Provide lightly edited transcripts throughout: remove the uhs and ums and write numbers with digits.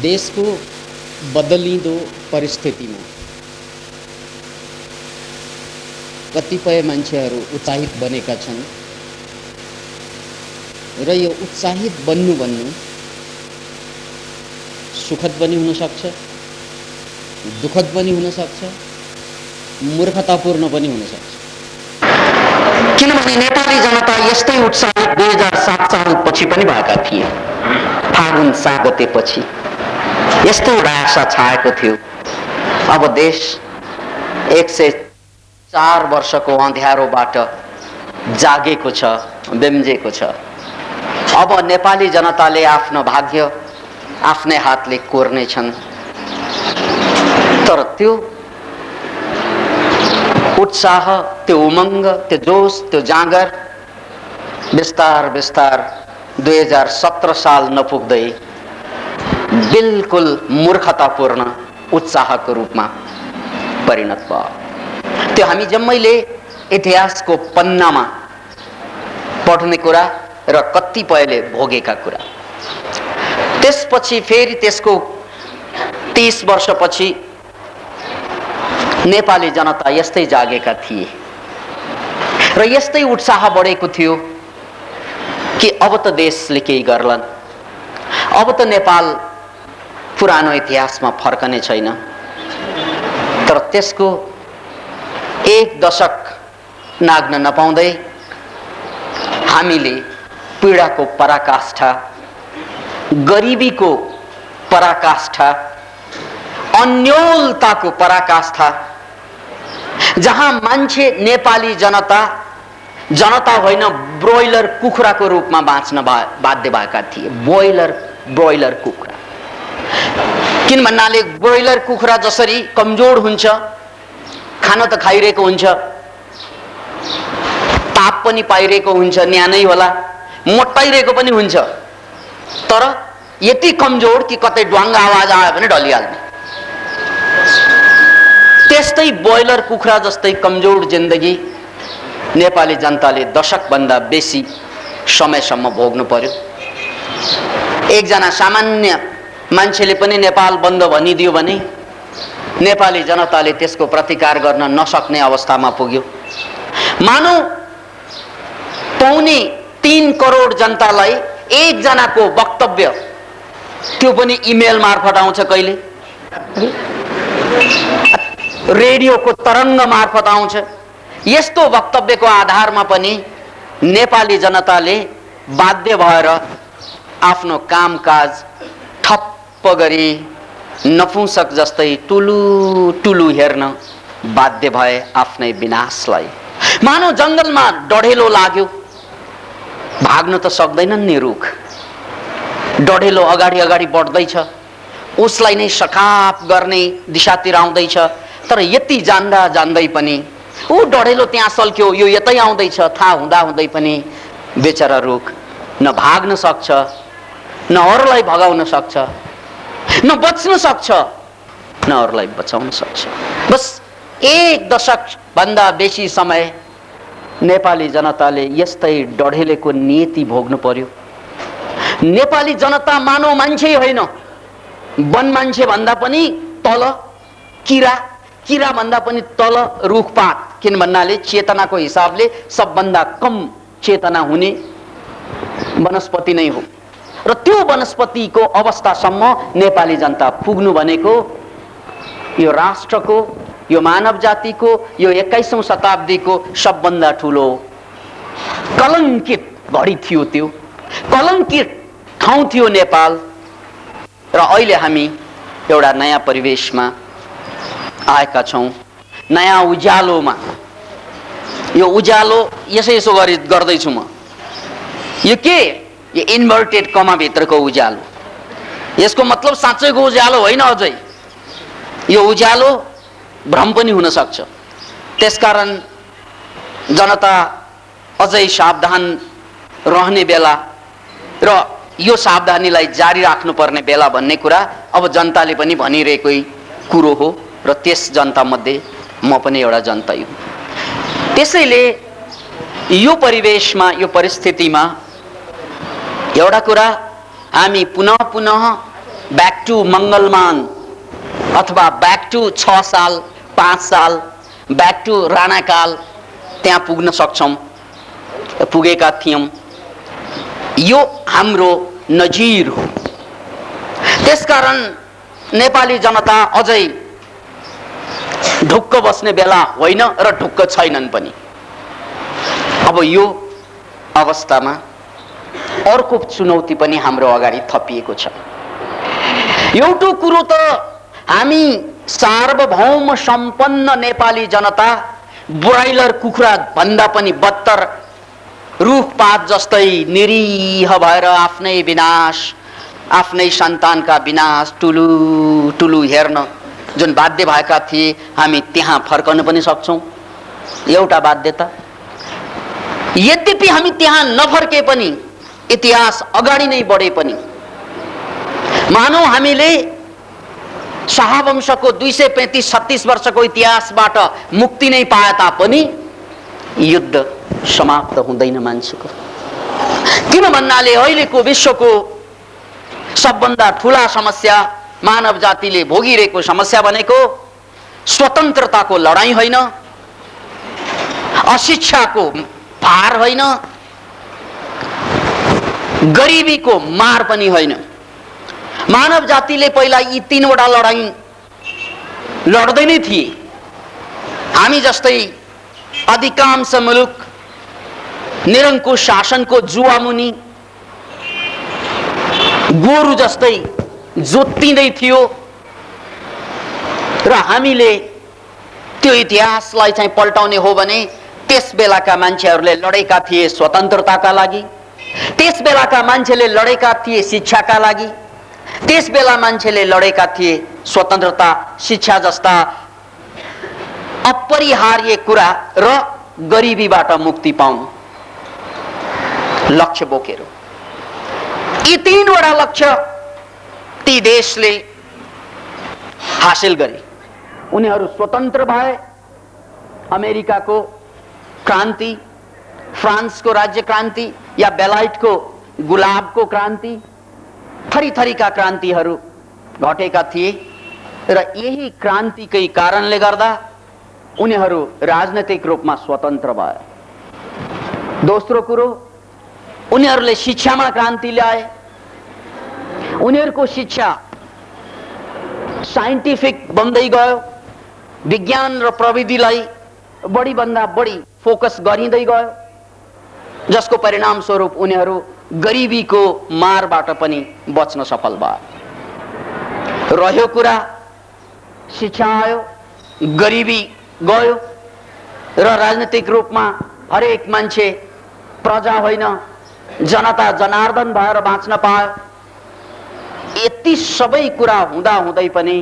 देशको बदलिँदो परिस्थितिमा कतिपय मान्छेहरू उत्साहित बनेका छन् र यो उत्साहित बन्नु सुखद पनि हुन सक्छ, दुःखद पनि हुन सक्छ, मूर्खतापूर्ण पनि हुन सक्छ। किनभने नेपाली जनता यस्तै उत्साहित 2007 सालपछि पनि भएका थिए। फागुन 7 गतेपछि यस्तो आशा छाएको थियो। अब देश 104 वर्षको अँध्यारोबाट जागेको छ, बिम्जेको छ। अब नेपाली जनताले आफ्नो भाग्य आफ्नै हातले कोर्ने छन्। तर त्यो उत्साह, त्यो उमङ्ग, त्यो जोश, त्यो जाँगर बिस्तार बिस्तार 2017 साल नपुग्दै बिल्कुल मूर्खतापूर्ण उत्साहको रूपमा परिणत भयो। त्यो हामी जम्मैले इतिहासको पन्नामा पढ्ने कुरा र कतिपयले भोगेका कुरा। त्यसपछि फेरि त्यसको 30 वर्षपछि नेपाली जनता यस्तै जागेका थिए र यस्तै उत्साह बढेको थियो कि अब त देशले केही गर्लान्, अब त नेपाल पुरानो इतिहासमा फर्कने छैन। तर त्यसको 1 दशक नाग्न नपाउँदै हामीले पीडाको पराकाष्ठा, गरिबीको पराकाष्ठा, अन्योलताको पराकाष्ठा, जहाँ मान्छे नेपाली जनता होइन ब्रोइलर कुखुराको रूपमा बाँच्न बाध्य भएका थिए। ब्रोइलर कुखुरा। किन भन्नाले ब्रोइलर कुखुरा जसरी कमजोर हुन्छ, खान त खाइरहेको हुन्छ, ताप पनि पाइरहेको हुन्छ, न्यानै होला, मोटाइरहेको पनि हुन्छ, तर यति कमजोर कि कतै ड्वाङ्ग आवाज आयो भने ढलिहाल्ने। त्यस्तै ब्रोइलर कुखुरा जस्तै कमजोर जिन्दगी नेपाली जनताले दशकभन्दा बेसी समयसम्म भोग्नु पर्यो। एकजना सामान्य मान्छेले पनि नेपाल बन्द भनिदियो भने नेपाली जनताले त्यसको प्रतिकार गर्न नसक्ने अवस्थामा पुग्यो। मानौ 3.25 करोड जनतालाई एकजनाको वक्तव्य, त्यो पनि इमेल मार्फत आउँछ, कहिले रेडियोको तरङ्ग मार्फत आउँछ। यस्तो वक्तव्यको आधारमा पनि नेपाली जनताले बाध्य भएर आफ्नो कामकाज ठप्प गरी नपुंसक जस्तै टुलु हेर्न बाध्य भए आफ्नै विनाशलाई। मानव जंगलमा डढेलो लाग्यो, भाग्न त सक्दैनन् नि रुख। डढेलो अगाडि अगाडि बढ्दैछ, उसलाई नै सकाप गर्ने दिशातिर आउँदैछ। तर यति जान्दै पनि ऊ डढेलो त्यहाँ सल्क्यो, यो यतै आउँदैछ, थाहा हुँदै पनि बेचारा रुख न भाग्न सक्छ, न अरूलाई भगाउन सक्छ, न बच्न सक्छ, न अरूलाई बचाउन सक्छ। बस 1 दशक भन्दा बेसी समय नेपाली जनताले यस्तै डढेलेको नियति भोग्नु पर्यो। नेपाली जनता मानव मान्छे होइन, वन मान्छे भन्दा पनि तल, किरा भन्दा पनि तल रुखपात। किन भन्नाले चेतनाको हिसाबले सबभन्दा कम चेतना हुने वनस्पति नै हो। र त्यो वनस्पतिको अवस्थासम्म नेपाली जनता पुग्नु भनेको यो राष्ट्रको, यो मानव जातिको, यो 21औं शताब्दीको सबभन्दा ठुलो कलङ्कित घडी थियो। त्यो कलङ्कित ठाउँ थियो नेपाल। र अहिले हामी एउटा नयाँ परिवेशमा आएका छौँ, नयाँ उज्यालोमा। यो उज्यालो यसो गर्दैछु म। यो के? यो इन्भर्टेड कमा भित्रको उज्यालो। यसको मतलब साँच्चैको उज्यालो होइन अझै। यो उज्यालो भ्रम पनि हुन सक्छ। त्यसकारण जनता अझै सावधान रहने बेला र यो सावधानीलाई जारी राख्नुपर्ने बेला भन्ने कुरा अब जनताले पनि भनिरहेकै कुरो हो। र त्यस जनता मध्ये म पनि एउटा जनता हुँ। त्यसैले यो परिवेशमा, यो परिस्थितिमा एउटा कुरा हामी पुनः ब्याक टु मङ्गलमान अथवा ब्याक टु 6 साल 5 साल ब्याक टु राणाकाल त्यहाँ पुग्न सक्छौं, पुगेका थियौं। यो हाम्रो नजिर हो। त्यसकारण नेपाली जनता अझै ढुक्क बस्ने बेला होइन र ढुक्क छैनन् पनि। अब यो अवस्थामा अर्को चुनौती पनि हाम्रो अगाडि थपिएको छ। एउटा कुरो त हामी सार्वभौम सम्पन्न नेपाली जनता ब्रोइलर कुखुरा भन्दा पनि बदतर रुखपात जस्तै निरीह भएर आफ्नै विनाश, आफ्नै सन्तानका विनाश टुलु टुलु हेर्न जुन बाध्य भएका थिए, हामी त्यहाँ फर्कन पनि सक्छौं। एउटा बाध्यता। यद्यपि हामी त्यहाँ नफर्के पनि, इतिहास अगाडि नै बढे पनि, मानौ हामीले शाहवंशको 235-36 वर्षको इतिहासबाट मुक्ति नै पाए तापनि युद्ध समाप्त हुँदैन मान्छेको। किन भन्नाले अहिलेको विश्वको सबभन्दा ठूला समस्या मानव जातिले भोगिरहेको समस्या भनेको स्वतन्त्रताको लडाईँ होइन, अशिक्षाको भार होइन, गरिबीको मार पनि होइन। मानव जातिले पहिला यी 3वटा लडाईँ लड्दै नै थिए। हामी जस्तै अधिकांश मुलुक निरङ्कुश शासनको जुवामुनि गोरु जस्तै जोत्तिँदै थियो र हामीले त्यो इतिहासलाई चाहिँ पल्टाउने हो भने त्यस बेलाका मान्छेहरूले लडेका थिए स्वतन्त्रताका लागि, त्यस बेलाका मान्छेले लडेका थिए शिक्षाका लागि, त्यस बेला मान्छेले लडेका थिए स्वतन्त्रता, शिक्षा जस्ता अपरिहार्य कुरा र गरिबीबाट मुक्ति पाउनु लक्ष्य बोकेर। यी 3वटा लक्ष्य ती देशले हासिल गरे। उनीहरू स्वतन्त्र भए। अमेरिकाको क्रान्ति, फ्रान्सको राज्य क्रान्ति या बेलायतको गुलाबको क्रान्ति, थरी थरीका क्रान्तिहरू घटेका थिए र यही क्रान्तिकै कारणले गर्दा उनीहरू राजनैतिक रूपमा स्वतन्त्र भए। दोस्रो कुरो, उनीहरूले शिक्षामा क्रान्ति ल्याए। उनीहरूको शिक्षा साइन्टिफिक बन्दै गयो, विज्ञान र प्रविधिलाई बढी भन्दा बढी फोकस गरिँदै गयो, जसको परिणाम स्वरूप उनीहरू गरिबीको मारबाट पनि बच्न सफल भए। रह्यो कुरा, शिक्षा आयो, गरिबी गयो र राजनीतिक रूपमा हरेक मान्छे प्रजा होइन जनता जनार्दन भएर बाँच्न पायो। यति सबै कुरा हुँदा हुँदै पनि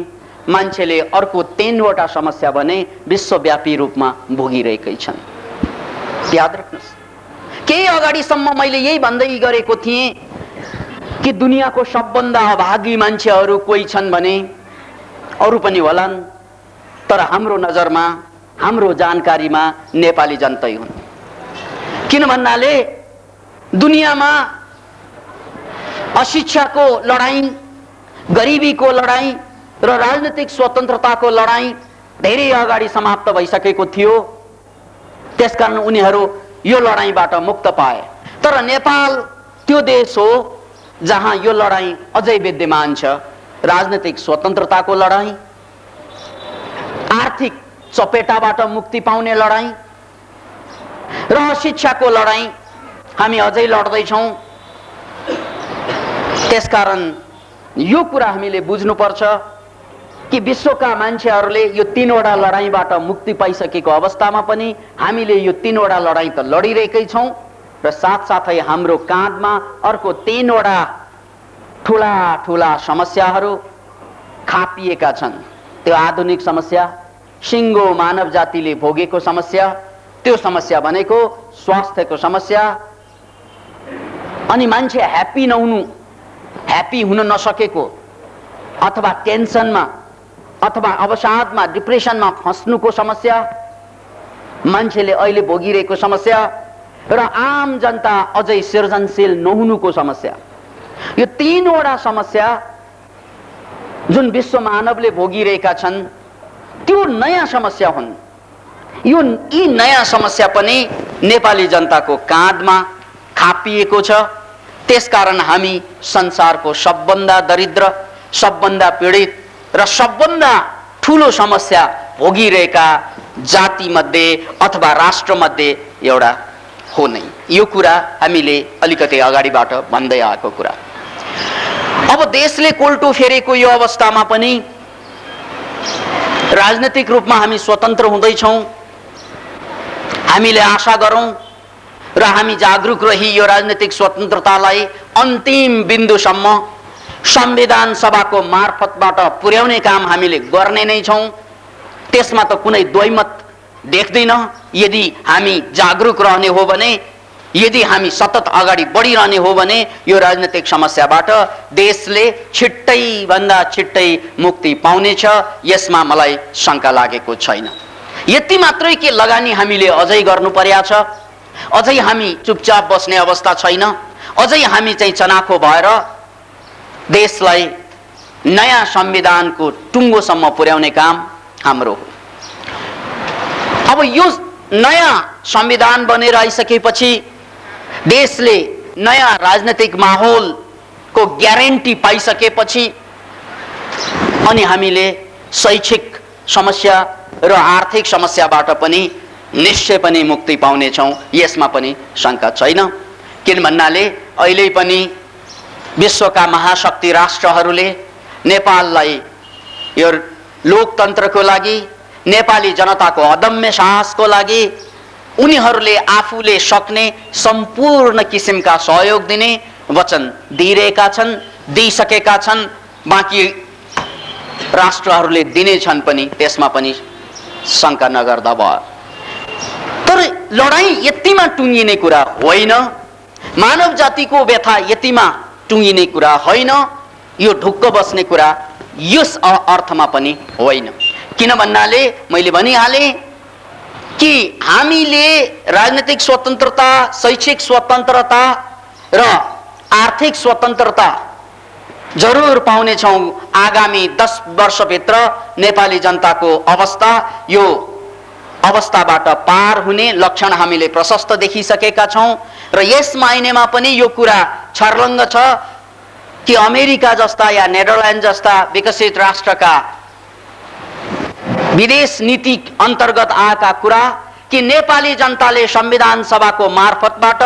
मान्छेले अर्को 3वटा समस्या भने विश्वव्यापी रूपमा भोगिरहेकै छन्। याद राख्नुस्, केही अगाडिसम्म मैले यही भन्दै गरेको थिएँ कि दुनियाँको सबभन्दा अभागी मान्छेहरू कोही छन् भने अरू पनि होलान्, तर हाम्रो नजरमा, हाम्रो जानकारीमा नेपाली जनतै हुन्। किन भन्नाले दुनियाँमा अशिक्षाको लडाईँ, गरिबीको लडाईँ र राजनीतिक स्वतन्त्रताको लडाईँ धेरै अगाडि समाप्त भइसकेको थियो। त्यसकारण उनीहरू यो लडाईँबाट मुक्त पाए। तर नेपाल त्यो देश हो जहाँ यो लडाईँ अझै विद्यमान छ। राजनीतिक स्वतन्त्रताको लडाईँ, आर्थिक चपेटाबाट मुक्ति पाउने लडाईँ र शिक्षाको लडाईँ हामी अझै लड्दैछौँ। त्यसकारण यो कुरा हामीले बुझ्नुपर्छ कि विश्वका मान्छेहरूले यो 3वटा लडाईँबाट मुक्ति पाइसकेको अवस्थामा पनि हामीले यो 3वटा लडाईँ त लडिरहेकै छौँ र साथसाथै हाम्रो काँधमा अर्को 3वटा ठुला ठुला समस्याहरू खापिएका छन्। त्यो आधुनिक समस्या, सिङ्गो मानव जातिले भोगेको समस्या, त्यो समस्या भनेको स्वास्थ्यको समस्या। अनि मान्छे ह्याप्पी हुन नसकेको अथवा टेन्सनमा अथवा अवसादमा, डिप्रेसनमा फस्नुको समस्या, मान्छेले अहिले भोगिरहेको समस्या र आम जनता अझै सृजनशील नहुनुको समस्या। यो 3वटा समस्या जुन विश्व मानवले भोगिरहेका छन् त्यो नयाँ समस्या हुन्। यी नयाँ समस्या पनि नेपाली जनताको काँधमा खापिएको छ। त्यसकारण हामी संसारको सबभन्दा दरिद्र, सबभन्दा पीडित र सबभन्दा ठुलो समस्या भोगिरहेका जाति मध्ये अथवा राष्ट्र मध्ये एउटा हो नै। यो कुरा हामीले अलिकति अगाडिबाट भन्दै आएको कुरा। अब देशले कोल्टो फेरेको यो अवस्थामा पनि राजनीतिक रूपमा हामी स्वतन्त्र हुँदैछौँ। हामीले आशा गरौँ र हामी जागरुक रही यो राजनीतिक स्वतन्त्रतालाई अन्तिम बिन्दुसम्म संविधान सभाको मार्फतबाट पुर्याउने काम हामीले गर्ने नै छौँ। त्यसमा त कुनै द्वैमत देख्दैन। यदि हामी जागरुक रहने हो भने, यदि हामी सतत अगाडि बढिरहने हो भने यो राजनीतिक समस्याबाट देशले छिट्टै भन्दा छिट्टै मुक्ति पाउनेछ, यसमा मलाई शङ्का लागेको छैन। यति मात्रै के लगानी हामीले अझै गर्नु पर्या छ। अझै हामी चुपचाप बस्ने अवस्था छैन। अझै हामी चाहिँ चनाखो भएर देशलाई नयाँ संविधानको टुङ्गोसम्म पुर्याउने काम हाम्रो हो। अब यो नयाँ संविधान बनेर आइसकेपछि देशले नयाँ राजनीतिक माहौलको ग्यारेन्टी पाइसकेपछि अनि हामीले शैक्षिक समस्या र आर्थिक समस्याबाट पनि निश्चय पनि मुक्ति पाउनेछौँ, यसमा पनि शङ्का छैन। किन भन्नाले अहिले पनि विश्वका महाशक्ति राष्ट्रहरूले नेपाललाई यो लोकतन्त्रको लागि, नेपाली जनताको अदम्य साहसको लागि उनीहरूले आफूले सक्ने सम्पूर्ण किसिमका सहयोग दिने वचन दिइरहेका छन्, दिइसकेका छन्। बाँकी राष्ट्रहरूले दिनेछन् पनि, त्यसमा पनि शङ्का नगर्दा भयो। तर लडाईँ यतिमा टुङ्गिने कुरा होइन, मानव जातिको व्यथा यतिमा टुङ्गिने कुरा होइन, यो ढुक्क बस्ने कुरा यस अर्थमा पनि होइन। किन भन्नाले मैले भनिहालेँ कि हामीले राजनीतिक स्वतन्त्रता, शैक्षिक स्वतन्त्रता र आर्थिक स्वतन्त्रता जरुर पाउनेछौँ। आगामी 10 वर्षभित्र नेपाली जनताको अवस्था यो अवस्थाबाट पार हुने लक्षण हामीले प्रशस्त देखिसकेका छौँ र यस मायनेमा पनि यो कुरा छर्लङ्ग छ कि अमेरिका जस्ता या नेदरल्यान्ड जस्ता विकसित राष्ट्रका विदेश नीति अन्तर्गत आएका कुरा कि नेपाली जनताले संविधान सभाको मार्फतबाट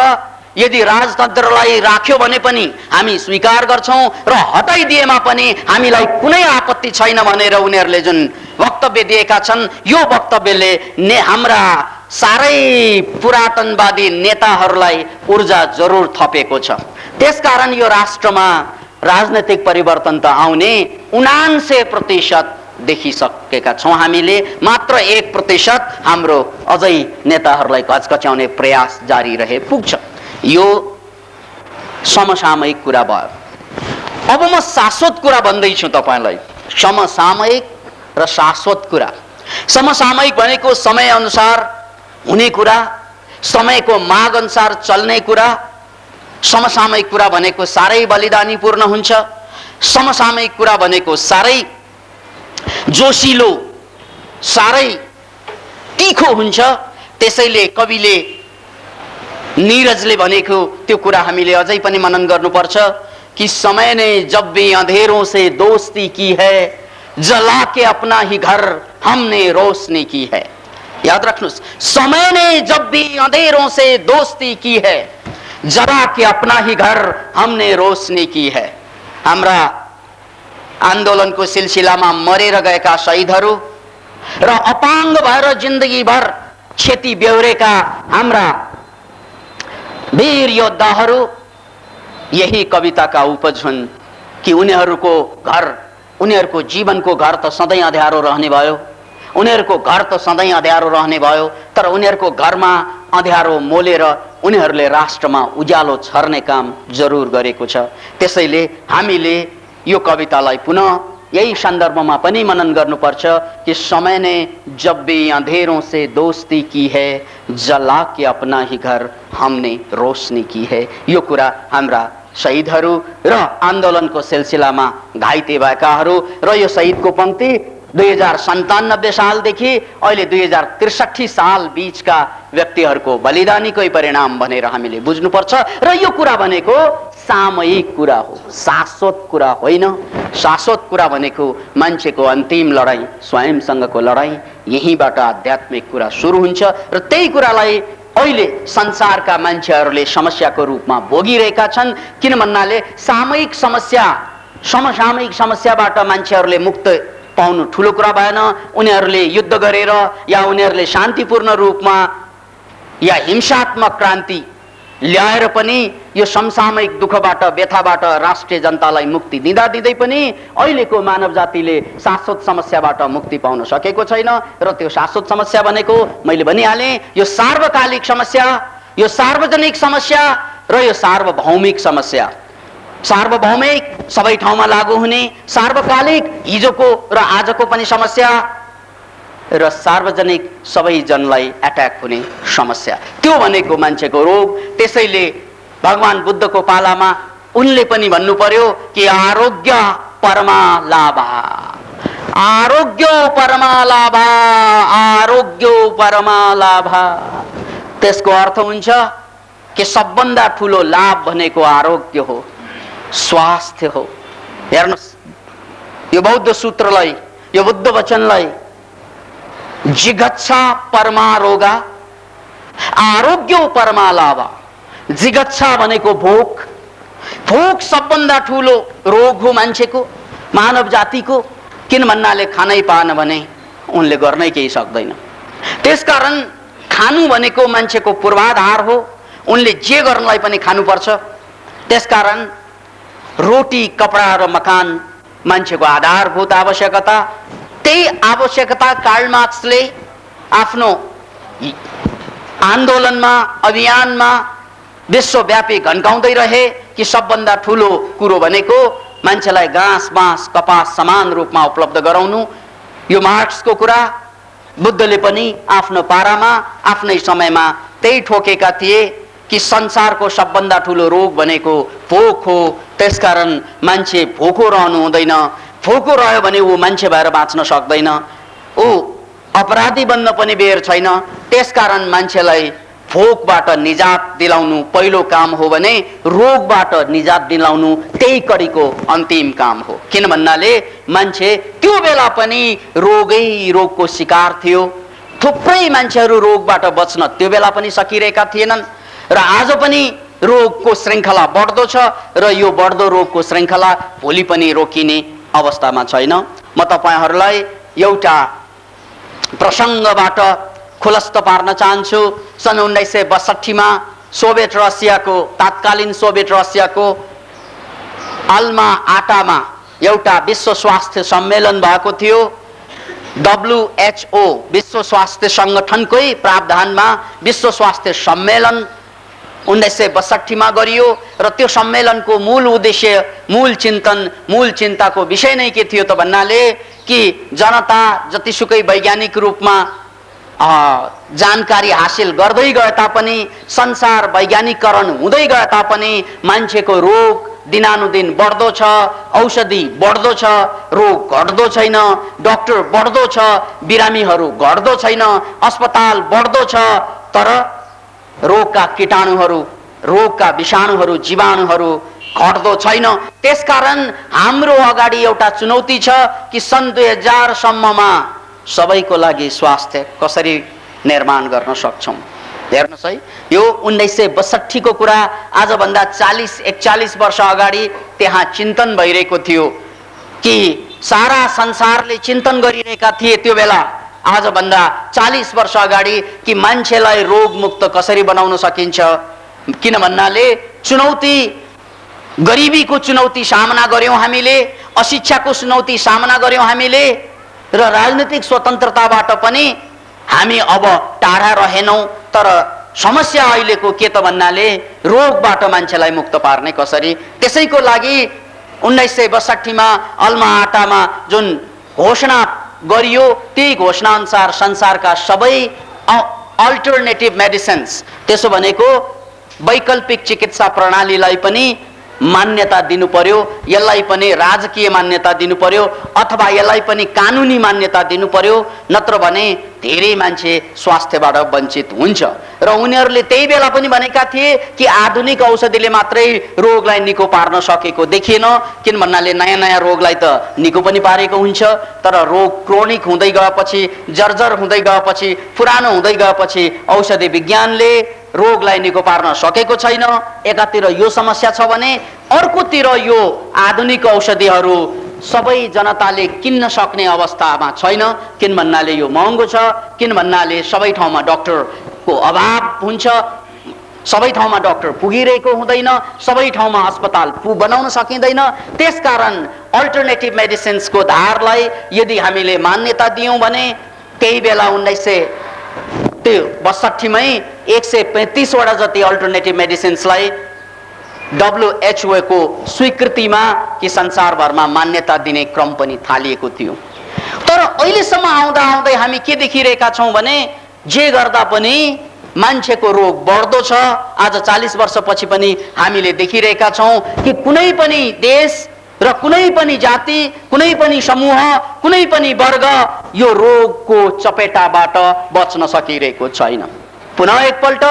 यदि राजतन्त्रलाई राख्यो भने पनि हामी स्वीकार गर्छौं र हटाइदिएमा पनि हामीलाई कुनै आपत्ति छैन भनेर उनीहरूले जुन वक्तव्य दिएका छन्, यो वक्तव्यले हाम्रा सारै पुरातनवादी नेताहरूलाई ऊर्जा जरुर थपेको छ। त्यसकारण यो राष्ट्रमा राजनीतिक परिवर्तन त आउने 99% देखिसकेका छौं हामीले। मात्र 1% हाम्रो अझै नेताहरूलाई घचघच्याउने प्रयास जारी रहे पुग्छ। यो समसामयिक कुरा भयो। अब म शाश्वत कुरा भन्दैछु तपाईलाई। समसामयिक र शाश्वत कुरा। समसामयिक भनेको समय अनुसार हुने कुरा, समयको माग अनुसार चल्ने कुरा। समसामयिक कुरा भनेको सारै बलिदानीपूर्ण हुन्छ। समसामयिक कुरा भनेको सारै जोसिलो, सारै तीखो हुन्छ। त्यसैले कविले नीरजले भनेको त्यो कुरा हामीले अझै पनि मनन गर्नुपर्छ कि समय ने जब भी अंधेरों से दोस्ती की है, जला के अपना ही घर हमने रोशनी की है। याद रख्नुस्, समय ने जब भी अंधेरों से दोस्ती की है, जला के अपना ही घर हमने रोशनी की है। हाम्रा आन्दोलनको सिलसिलामा मरेर गएका शहीदहरू र अपाङ्ग भएर जिन्दगीभर क्षति बेहोरेका हाम्रा वीर योद्धाहरू यही कविताका उपज हुन् कि उनीहरूको घर, उनीहरूको जीवनको घर त सधैँ अँध्यारो रहने भयो, उनीहरूको घर त सधैँ अँध्यारो रहने भयो, तर उनीहरूको घरमा अँध्यारो मोलेर उनीहरूले राष्ट्रमा उज्यालो छर्ने काम जरुर गरेको छ। त्यसैले हामीले यो कवितालाई पुनः यही सन्दर्भमा पनि मनन गर्नुपर्छ कि समय ने जब भी अंधेरों से दोस्ती की है, जला के अपना ही घर हमने रोशनी की है। यो कुरा हाम्रा शहीदहरू र आन्दोलनको सिलसिलामा घाइते भएकाहरू र यो शहीदको पंक्ति 2097 सालदेखि अहिले 2063 साल बीचका व्यक्तिहरूको बलिदानीकै परिणाम भनेर हामीले बुझ्नुपर्छ। र यो कुरा भनेको सामयिक कुरा हो, शाश्वत कुरा होइन। शाश्वत कुरा भनेको मान्छेको अन्तिम लडाई, स्वयंसँगको लडाई। यहीँबाट आध्यात्मिक कुरा सुरु हुन्छ र त्यही कुरालाई अहिले संसारका मान्छेहरूले समस्याको रूपमा भोगिरहेका छन्। किन भन्नाले सामयिक समस्या, समसामयिक समस्याबाट मान्छेहरूले मुक्त पाउनु ठुलो कुरा भएन। उनीहरूले युद्ध गरेर या उनीहरूले शान्तिपूर्ण रूपमा या हिंसात्मक क्रान्ति ल्याएर पनि यो समसामयिक दुःखबाट, व्यथाबाट राष्ट्रिय जनतालाई मुक्ति दिँदा दिँदै पनि अहिलेको मानव जातिले शाश्वत समस्याबाट मुक्ति पाउन सकेको छैन। र त्यो शाश्वत समस्या भनेको मैले भनिहालेँ, यो सार्वकालिक समस्या, यो सार्वजनिक समस्या र यो सार्वभौमिक समस्या। सार्वभौमिक सबै ठाउँमा लागू हुने, सार्वकालिक हिजोको र आजको पनि समस्या, र सार्वजनिक सबै जनलाई एट्याक हुने समस्या। त्यो भनेको मान्छेको रोग। त्यसैले भगवान बुद्धको पालामा उनले पनि भन्नु पर्यो कि आरोग्य परमा लाभ, आरोग्य परमा लाभ, आरोग्य परमा लाभ। त्यसको अर्थ हुन्छ कि सबभन्दा ठुलो लाभ भनेको आरोग्य हो, स्वास्थ्य हो। हेर्नुहोस्, यो बौद्ध सूत्रलाई, यो बुद्ध वचनलाई जिगच्छा परमा रोगा, आरोग्य परमा लाभ। जिगच्छा भनेको भोक, भोक सबभन्दा ठुलो रोग हो मान्छेको, मानव जातिको। किन भन्नाले खानै पाएन भने उनले गर्नै केही सक्दैन। त्यसकारण खानु भनेको मान्छेको पूर्वाधार हो, उनले जे गर्नलाई पनि खानुपर्छ। त्यसकारण रोटी, कपडा र मकान मान्छेको आधारभूत आवश्यकता। त्यही आवश्यकता कार्ल मार्क्सले आफ्नो आन्दोलनमा, अभियानमा विश्वव्यापी घन्काउँदै रहे कि सबभन्दा ठुलो कुरो भनेको मान्छेलाई घाँस, बाँस, कपास समान रूपमा उपलब्ध गराउनु। यो मार्क्सको कुरा बुद्धले पनि आफ्नो पारामा, आफ्नै समयमा त्यही ठोकेका थिए कि संसारको सबभन्दा ठुलो रोग भनेको भोक हो। त्यसकारण मान्छे भोको रहनु हुँदैन। भोको रह्यो भने ऊ मान्छे भएर बाँच्न सक्दैन, ऊ अपराधी बन्न पनि बेर छैन। त्यसकारण मान्छेलाई भोकबाट निजात दिलाउनु पहिलो काम हो भने रोगबाट निजात दिलाउनु त्यही कडीको अन्तिम काम हो। किन भन्नाले मान्छे त्यो बेला पनि रोगको शिकार थियो। थुप्रै मान्छेहरू रोगबाट बच्न त्यो बेला पनि सकिरहेका थिएनन् र आज पनि रोगको श्रृङ्खला बढ्दो छ र यो बढ्दो रोगको श्रृङ्खला भोलि पनि रोकिने अवस्थामा छैन। म तपाईहरूलाई एउटा प्रसङ्गबाट खुलस्त पार्न चाहन्छु। सन् 1962 मा सोभियत रसियाको, तात्कालीन सोभियत रसियाको अल्मा आटामा एउटा विश्व स्वास्थ्य सम्मेलन भएको थियो। WHO विश्व स्वास्थ्य संगठनकै प्रावधानमा विश्व स्वास्थ्य सम्मेलन 1962 मा गरियो र त्यो सम्मेलनको मूल उद्देश्य, मूल चिन्तन, मूल चिन्ताको विषय नै के थियो त भन्नाले कि जनता जतिसुकै वैज्ञानिक रूपमा जानकारी हासिल गर्दै गए तापनि, संसार वैज्ञानिकरण हुँदै गए तापनि मान्छेको रोग दिनानुदिन बढ्दो छ, औषधि बढ्दो छ, रोग घट्दो छैन, डाक्टर बढ्दो छ, बिरामीहरू घट्दो छैन, अस्पताल बढ्दो छ, तर रोगका कीटाणुहरू, रोगका विषाणुहरू, जीवाणुहरू घट्दो छैन। त्यसकारण हाम्रो अगाडि एउटा चुनौती छ कि सन् 2000 सम्ममा सबैको लागि स्वास्थ्य कसरी निर्माण गर्न सक्छौं। हेर्नुहोस् है, यो 1962 को कुरा आजभन्दा 40-41 वर्ष अगाडि त्यहाँ चिन्तन भइरहेको थियो कि सारा संसारले चिन्तन गरिरहेका थिए त्यो बेला, आजभन्दा 40 वर्ष अगाडि, कि मान्छेलाई रोगमुक्त कसरी बनाउन सकिन्छ। किन भन्नाले चुनौती, गरिबीको चुनौती सामना गर्यौं हामीले, अशिक्षाको चुनौती सामना गर्यौं हामीले र राजनीतिक स्वतन्त्रताबाट पनि हामी अब टाढा रहेनौं। तर समस्या अहिलेको के त भन्नाले रोगबाट मान्छेलाई मुक्त पार्ने कसरी। त्यसैको लागि 1962 मा अल्मा आटामा जुन घोषणा गरियो त्यही घोषणा अनुसार संसारका सबै अल्टरनेटिभ मेडिसिन्स, त्यसो भनेको वैकल्पिक चिकित्सा प्रणालीलाई पनि मान्यता दिनु पर्यो, यसलाई पनि राजकीय मान्यता दिनु पर्यो अथवा यसलाई पनि कानुनी मान्यता दिनु पर्यो, नत्र भने धेरै मान्छे स्वास्थ्यबाट वञ्चित हुन्छ। र उनीहरूले त्यही बेला पनि भनेका थिए कि आधुनिक औषधिले मात्रै रोगलाई निको पार्न सकेको देखिएन, किन भन्नाले नयाँ नयाँ रोगलाई त निको पनि पारेको हुन्छ, तर रोग क्रोनिक हुँदै गएपछि, जर्जर हुँदै गएपछि, पुरानो हुँदै गएपछि औषधि विज्ञानले रोगलाई निको पार्न सकेको छैन। एकातिर यो समस्या छ भने अर्कोतिर यो आधुनिक औषधिहरू सबै जनताले किन्न सक्ने अवस्थामा छैन, किन भन्नाले यो महँगो छ, किन भन्नाले सबै ठाउँमा डाक्टरको अभाव हुन्छ, सबै ठाउँमा डाक्टर पुगिरहेको हुँदैन, सबै ठाउँमा अस्पताल बनाउन सकिँदैन। त्यसकारण अल्टरनेटिभ मेडिसिन्सको धारलाई यदि हामीले मान्यता दियौँ भने त्यही बेला 1962 मै 135 वटा जति अल्टरनेटिभ मेडिसिन्सलाई WHO को स्वीकृतिमा कि संसारभरमा मान्यता दिने क्रम पनि थालिएको थियो। तर अहिलेसम्म आउँदा आउँदै हामी के देखिरहेका छौँ भने जे गर्दा पनि मान्छेको रोग बढ्दो छ। आज 40 वर्षपछि पनि हामीले देखिरहेका छौँ कि कुनै पनि देश र कुनै पनि जाति, कुनै पनि समूह, कुनै पनि वर्ग यो रोगको चपेटाबाट बच्न सकिरहेको छैन। पुनः एकपल्ट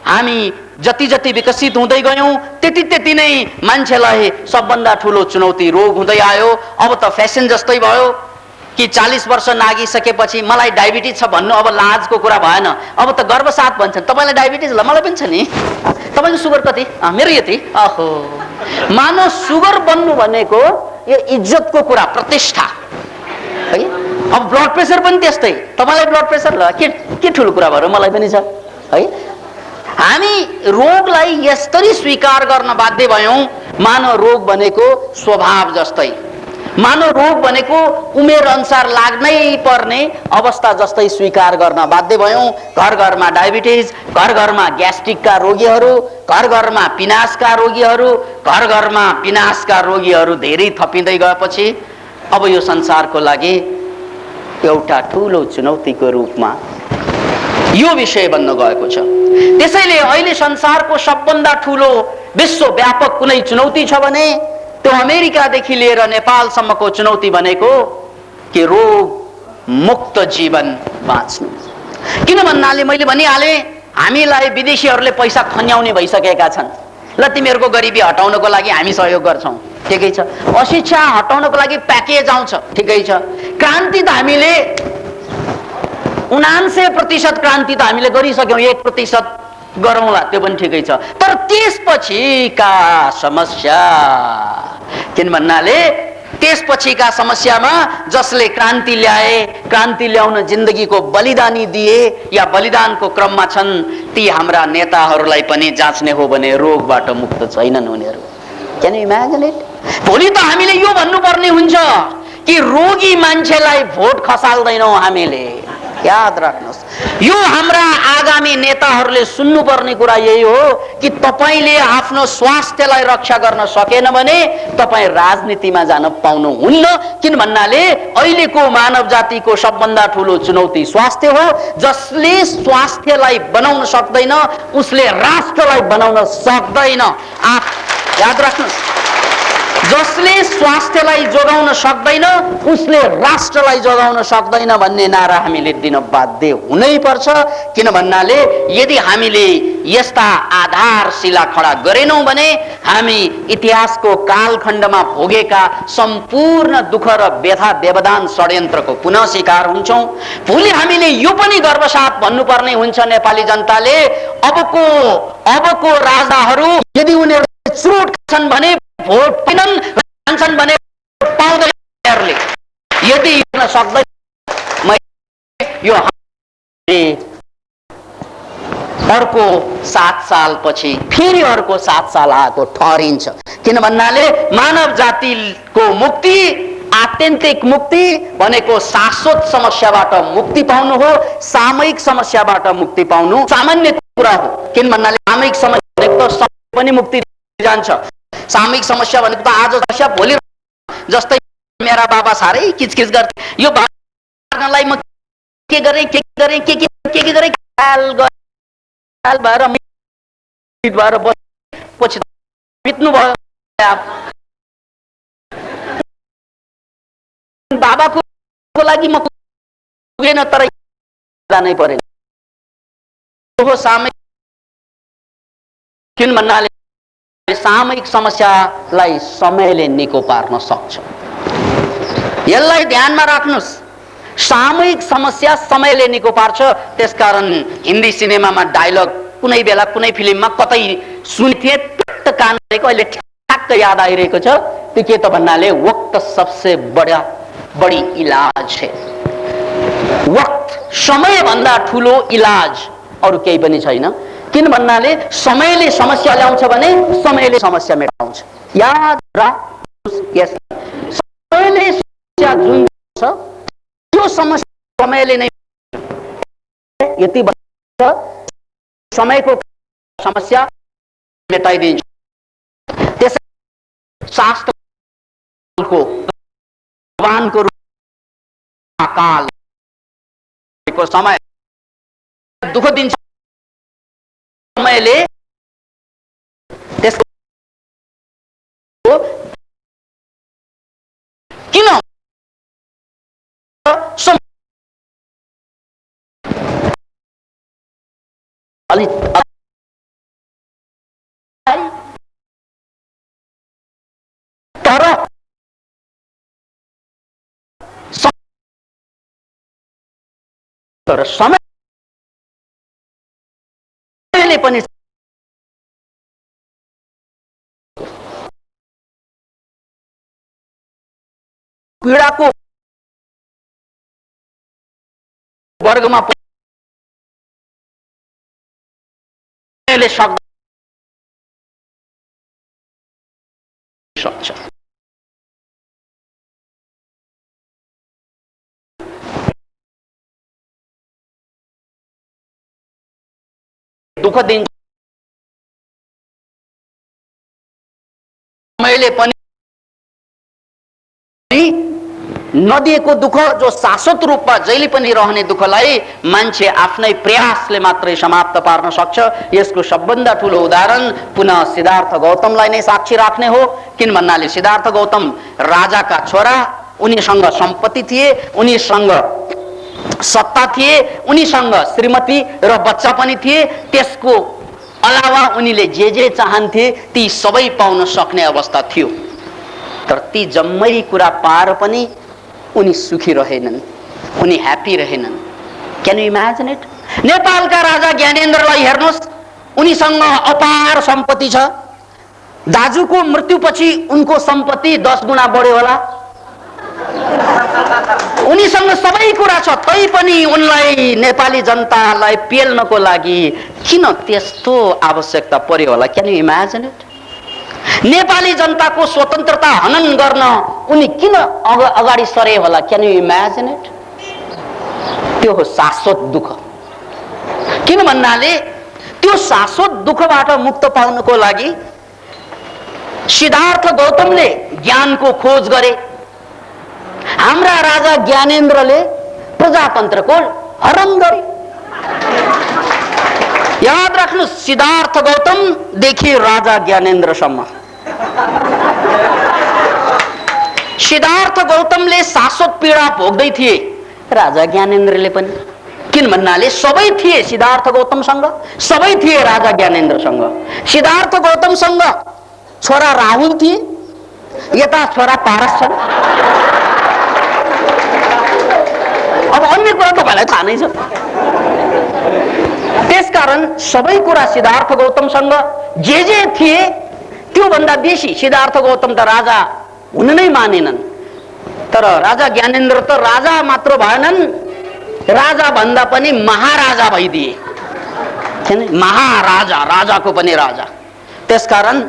हामी जति जति विकसित हुँदै गयौँ त्यति त्यति नै मान्छेलाई सबभन्दा ठुलो चुनौती रोग हुँदै आयो। अब त फेसन जस्तै भयो कि 40 वर्ष नागिसकेपछि मलाई डायबिटिज छ भन्नु अब लाजको कुरा भएन, अब त गर्वसाथ भन्छन् तपाईँलाई डायबिटिज ल, मलाई पनि छ नि, तपाईँको सुगर कति, मेरो यति। अहो, मानव सुगर बन्नु भनेको यो इज्जतको कुरा, प्रतिष्ठा है। अब ब्लड प्रेसर पनि त्यस्तै, तपाईँलाई ब्लड प्रेसर ल, के ठुलो कुरा भयो, मलाई पनि छ है। हामी रोगलाई यसरी स्वीकार गर्न बाध्य भयौँ, मानव रोग भनेको स्वभाव जस्तै, मानव रोग भनेको उमेर अनुसार लाग्नै पर्ने अवस्था जस्तै स्वीकार गर्न बाध्य भयौँ। घर घरमा डायबिटिज, घर घरमा ग्यास्ट्रिकका रोगीहरू, घर घरमा पिनासका रोगीहरू, घर घरमा पिनासका रोगीहरू धेरै थपिँदै गएपछि अब यो संसारको लागि एउटा ठुलो चुनौतीको रूपमा यो विषय बन्न गएको छ। त्यसैले अहिले संसारको सबभन्दा ठुलो विश्वव्यापक कुनै चुनौती छ भने त्यो अमेरिकादेखि लिएर नेपालसम्मको चुनौती भनेको कि रोग मुक्त जीवन बाँच्नु। किन भन्नाले मैले भनिहालेँ, हामीलाई विदेशीहरूले पैसा खन्याउने भइसकेका छन्। ल तिमीहरूको गरिबी हटाउनको लागि हामी सहयोग गर्छौँ, ठिकै छ। अशिक्षा हटाउनको लागि प्याकेज आउँछ, ठिकै छ। क्रान्ति त हामीले 99% क्रान्ति त हामीले गरिसक्यौँ, 1% गरौँला त्यो पनि ठिकै छ। तर त्यसपछिका समस्या, किन भन्नाले त्यसपछिका समस्यामा जसले क्रान्ति ल्याए, क्रान्ति ल्याउन जिन्दगीको बलिदानी दिए या बलिदानको क्रममा छन्, ती हाम्रा नेताहरूलाई पनि जाँच्ने हो भने रोगबाट मुक्त छैनन् उनीहरू। Can you imagine it? भोलि त हामीले यो भन्नुपर्ने हुन्छ कि रोगी मान्छेलाई भोट खसाल्दैनौँ हामीले। याद राख्नुहोस्, यो हाम्रा आगामी नेताहरूले सुन्नुपर्ने कुरा यही हो कि तपाईले आफ्नो स्वास्थ्यलाई रक्षा गर्न सकेन भने तपाईँ राजनीतिमा जान पाउनुहुन्न। किन भन्नाले अहिलेको मानव जातिको सबभन्दा ठुलो चुनौती स्वास्थ्य हो। जसले स्वास्थ्यलाई बनाउन सक्दैन उसले राष्ट्रलाई बनाउन सक्दैन। याद राख्नुहोस्, जसले स्वास्थ्यलाई जोगाउन सक्दैन उसले राष्ट्रलाई जोगाउन सक्दैन भन्ने नारा हामीले दिन बाध्य हुनै पर्छ। किन भन्नाले यदि हामीले यस्ता आधारशिला खडा गरेनौँ भने हामी इतिहासको कालखण्डमा भोगेका सम्पूर्ण दुःख र व्यथा व्यवधान षड्यन्त्रको पुनः शिकार हुन्छौँ। भोलि हामीले यो पनि गर्वसाथ भन्नुपर्ने हुन्छ नेपाली जनताले, अबको राजाहरू यदि उनीहरू चुरोट छन् भने भोट पाउँछन् भने पाउँदैनहरूले यदि गर्न सक्दैन, यो अर्को 7 सालपछि फेरि अर्को 7 साल आएको ठहरिन्छ। किन भन्नाले मानव जातिको मुक्ति, आत्यन्तिक मुक्ति भनेको शाश्वत समस्याबाट मुक्ति पाउनु हो, सामयिक समस्याबाट मुक्ति पाउनु सामान्य कुरा हो। किन भन्नाले सामयिक समस्या भनेको त पनि मुक्ति जान्छ। सामयिक समस्या भनेको त आज समस्या भोलि, जस्तै मेरा बाबा साह्रै किचकिच गर्थे, यो भार्नलाई म के गरेँ भएर पछि बित्नु भयो। बाबाको लागि म पुगेन तर जानै पर्यो हो सामयिक। किन भन्नाले सामयिक समस्यालाई समयले निको पार्न सक्छ। यसलाई ध्यानमा राख्नुस्, सामयिक समस्या समयले निको पार्छ। त्यसकारण हिन्दी सिनेमामा डायलग कुनै बेला कुनै फिल्ममा कतै सुन्थे पेट कान अहिले ठ्याक्क याद आइरहेको छ। त्यो के त भन्नाले वक्त सबसे बड़ी इलाज है। वक्त समय भन्दा ठुलो इलाज अरु केही पनि छैन। किन भन्नाले समयले समस्या ल्याउँछ भने समयले समस्या मेटाउँछ। याद राख्नुस्, यस समयले समस्या जुन छ त्यो समस्या समयले नै यति भन्छ समयको समस्या मेटाइदिन्छ। त्यसै शास्त्रको भगवानको रूपमा कालको समय दुःख दिन्छ। समयले त्यसको किन तर समयले पनि पीडाको वर्गमा सक्छ। दुःख दिन्छ समयले पनि नदिएको दुःख जो शाश्वत रूपमा जहिले पनि रहने दुःखलाई मान्छे आफ्नै प्रयासले मात्रै समाप्त पार्न सक्छ। यसको सबभन्दा ठूलो उदाहरण पुनः सिद्धार्थ गौतमलाई नै साक्षी राख्ने हो। किन भन्नाले सिद्धार्थ गौतम राजाका छोरा, उनीसँग सम्पत्ति थिए, उनीसँग सत्ता थिए, उनीसँग श्रीमती र बच्चा पनि थिए। त्यसको अलावा उनीले जे चाहन्थे ती सबै पाउन सक्ने अवस्था थियो। तर ती जम्मै कुरा पार पनि उनी सुखी रहेनन्, उनी ह्यापी रहेनन्। Can you imagine it? नेपालका राजा ज्ञानेन्द्रलाई हेर्नुस्, उनीसँग अपार सम्पत्ति छ। दाजुको मृत्युपछि उनको सम्पत्ति 10 गुणा बढ्यो होला। उनीसँग सबै कुरा छ, तैपनि उनलाई नेपाली जनतालाई पेल्नको लागि किन त्यस्तो आवश्यकता पर्यो होला? Can you imagine it? Nepali जनताको स्वतन्त्रता हनन गर्न उनी किन अगाडि सरे होला? Can you imagine it? त्यो हो शाश्वत दुःख। किन भन्नाले त्यो शाश्वत दुःखबाट मुक्त पाउनको लागि सिद्धार्थ गौतमले ज्ञानको खोज गरे। हाम्रा राजा ज्ञानेन्द्रले प्रजातन्त्रको हरण गरे। याद राख्नु, सिद्धार्थ गौतम देखि राजा ज्ञानेन्द्रसम्म सिद्धार्थ गौतमले शाश्वत पीडा भोग्दै थिए, राजा ज्ञानेन्द्रले पनि। किन भन्नाले सबै थिए सिद्धार्थ गौतमसँग, सबै थिए राजा ज्ञानेन्द्रसँग। सिद्धार्थ गौतमसँग छोरा राहुल थिए, यता छोरा पारस छन्। अब अन्य कुरा तपाईलाई थाहा नै छ। त्यसकारण सबै कुरा सिद्धार्थ गौतमसँग जे थिए त्यो भन्दा बेसी सिद्धार्थ गौतम त राजा हुन नै मानेनन्। तर राजा ज्ञानेन्द्र त राजा मात्र भएनन्, राजा भन्दा पनि महाराजा भइदिए। महाराजा, राजाको पनि राजा। त्यसकारण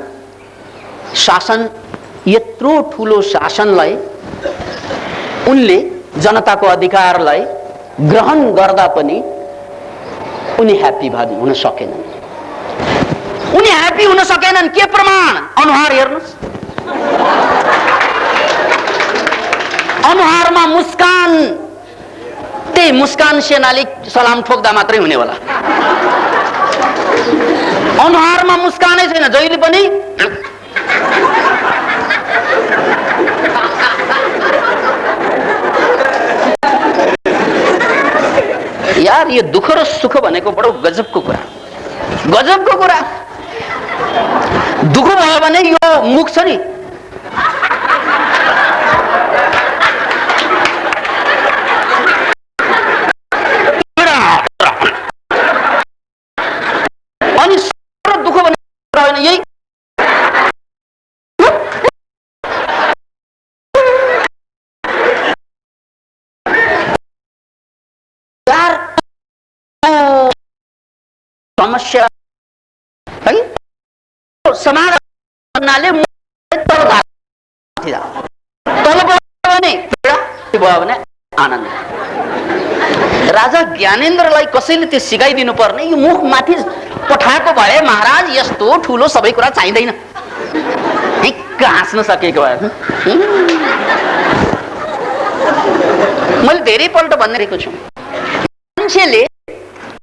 शासन, यत्रो ठुलो शासनलाई उनले जनताको अधिकारलाई ग्रहण गर्दा पनि उनी ह्यापी हुन सकेनन्। उनी ह्यापी हुन सकेनन्। के प्रमाण? अनुहार हेर्नुस्, अनुहारमा मुस्कान, त्यही मुस्कान सेनाले सलाम ठोक्दा मात्रै हुने होला। अनुहारमा मुस्कानै छैन, जहिले पनि यार यो दुःख र सुख भनेको बडो गजबको कुरा, गजबको कुरा। दुःख भयो भने यो मुख छ नि, अनि दुःख भने यही समस्या है। समाधान भन्नाले तल भयो भने आनन्द। राजा ज्ञानेन्द्रलाई कसैले त्यो सिकाइदिनु पर्ने, यो मुख माथि पठाएको भए महाराज यस्तो ठुलो सबै कुरा चाहिँदैन, हाँस्न सकेको भए। मैले धेरै पल्ट भनिरहेको छु, मान्छेले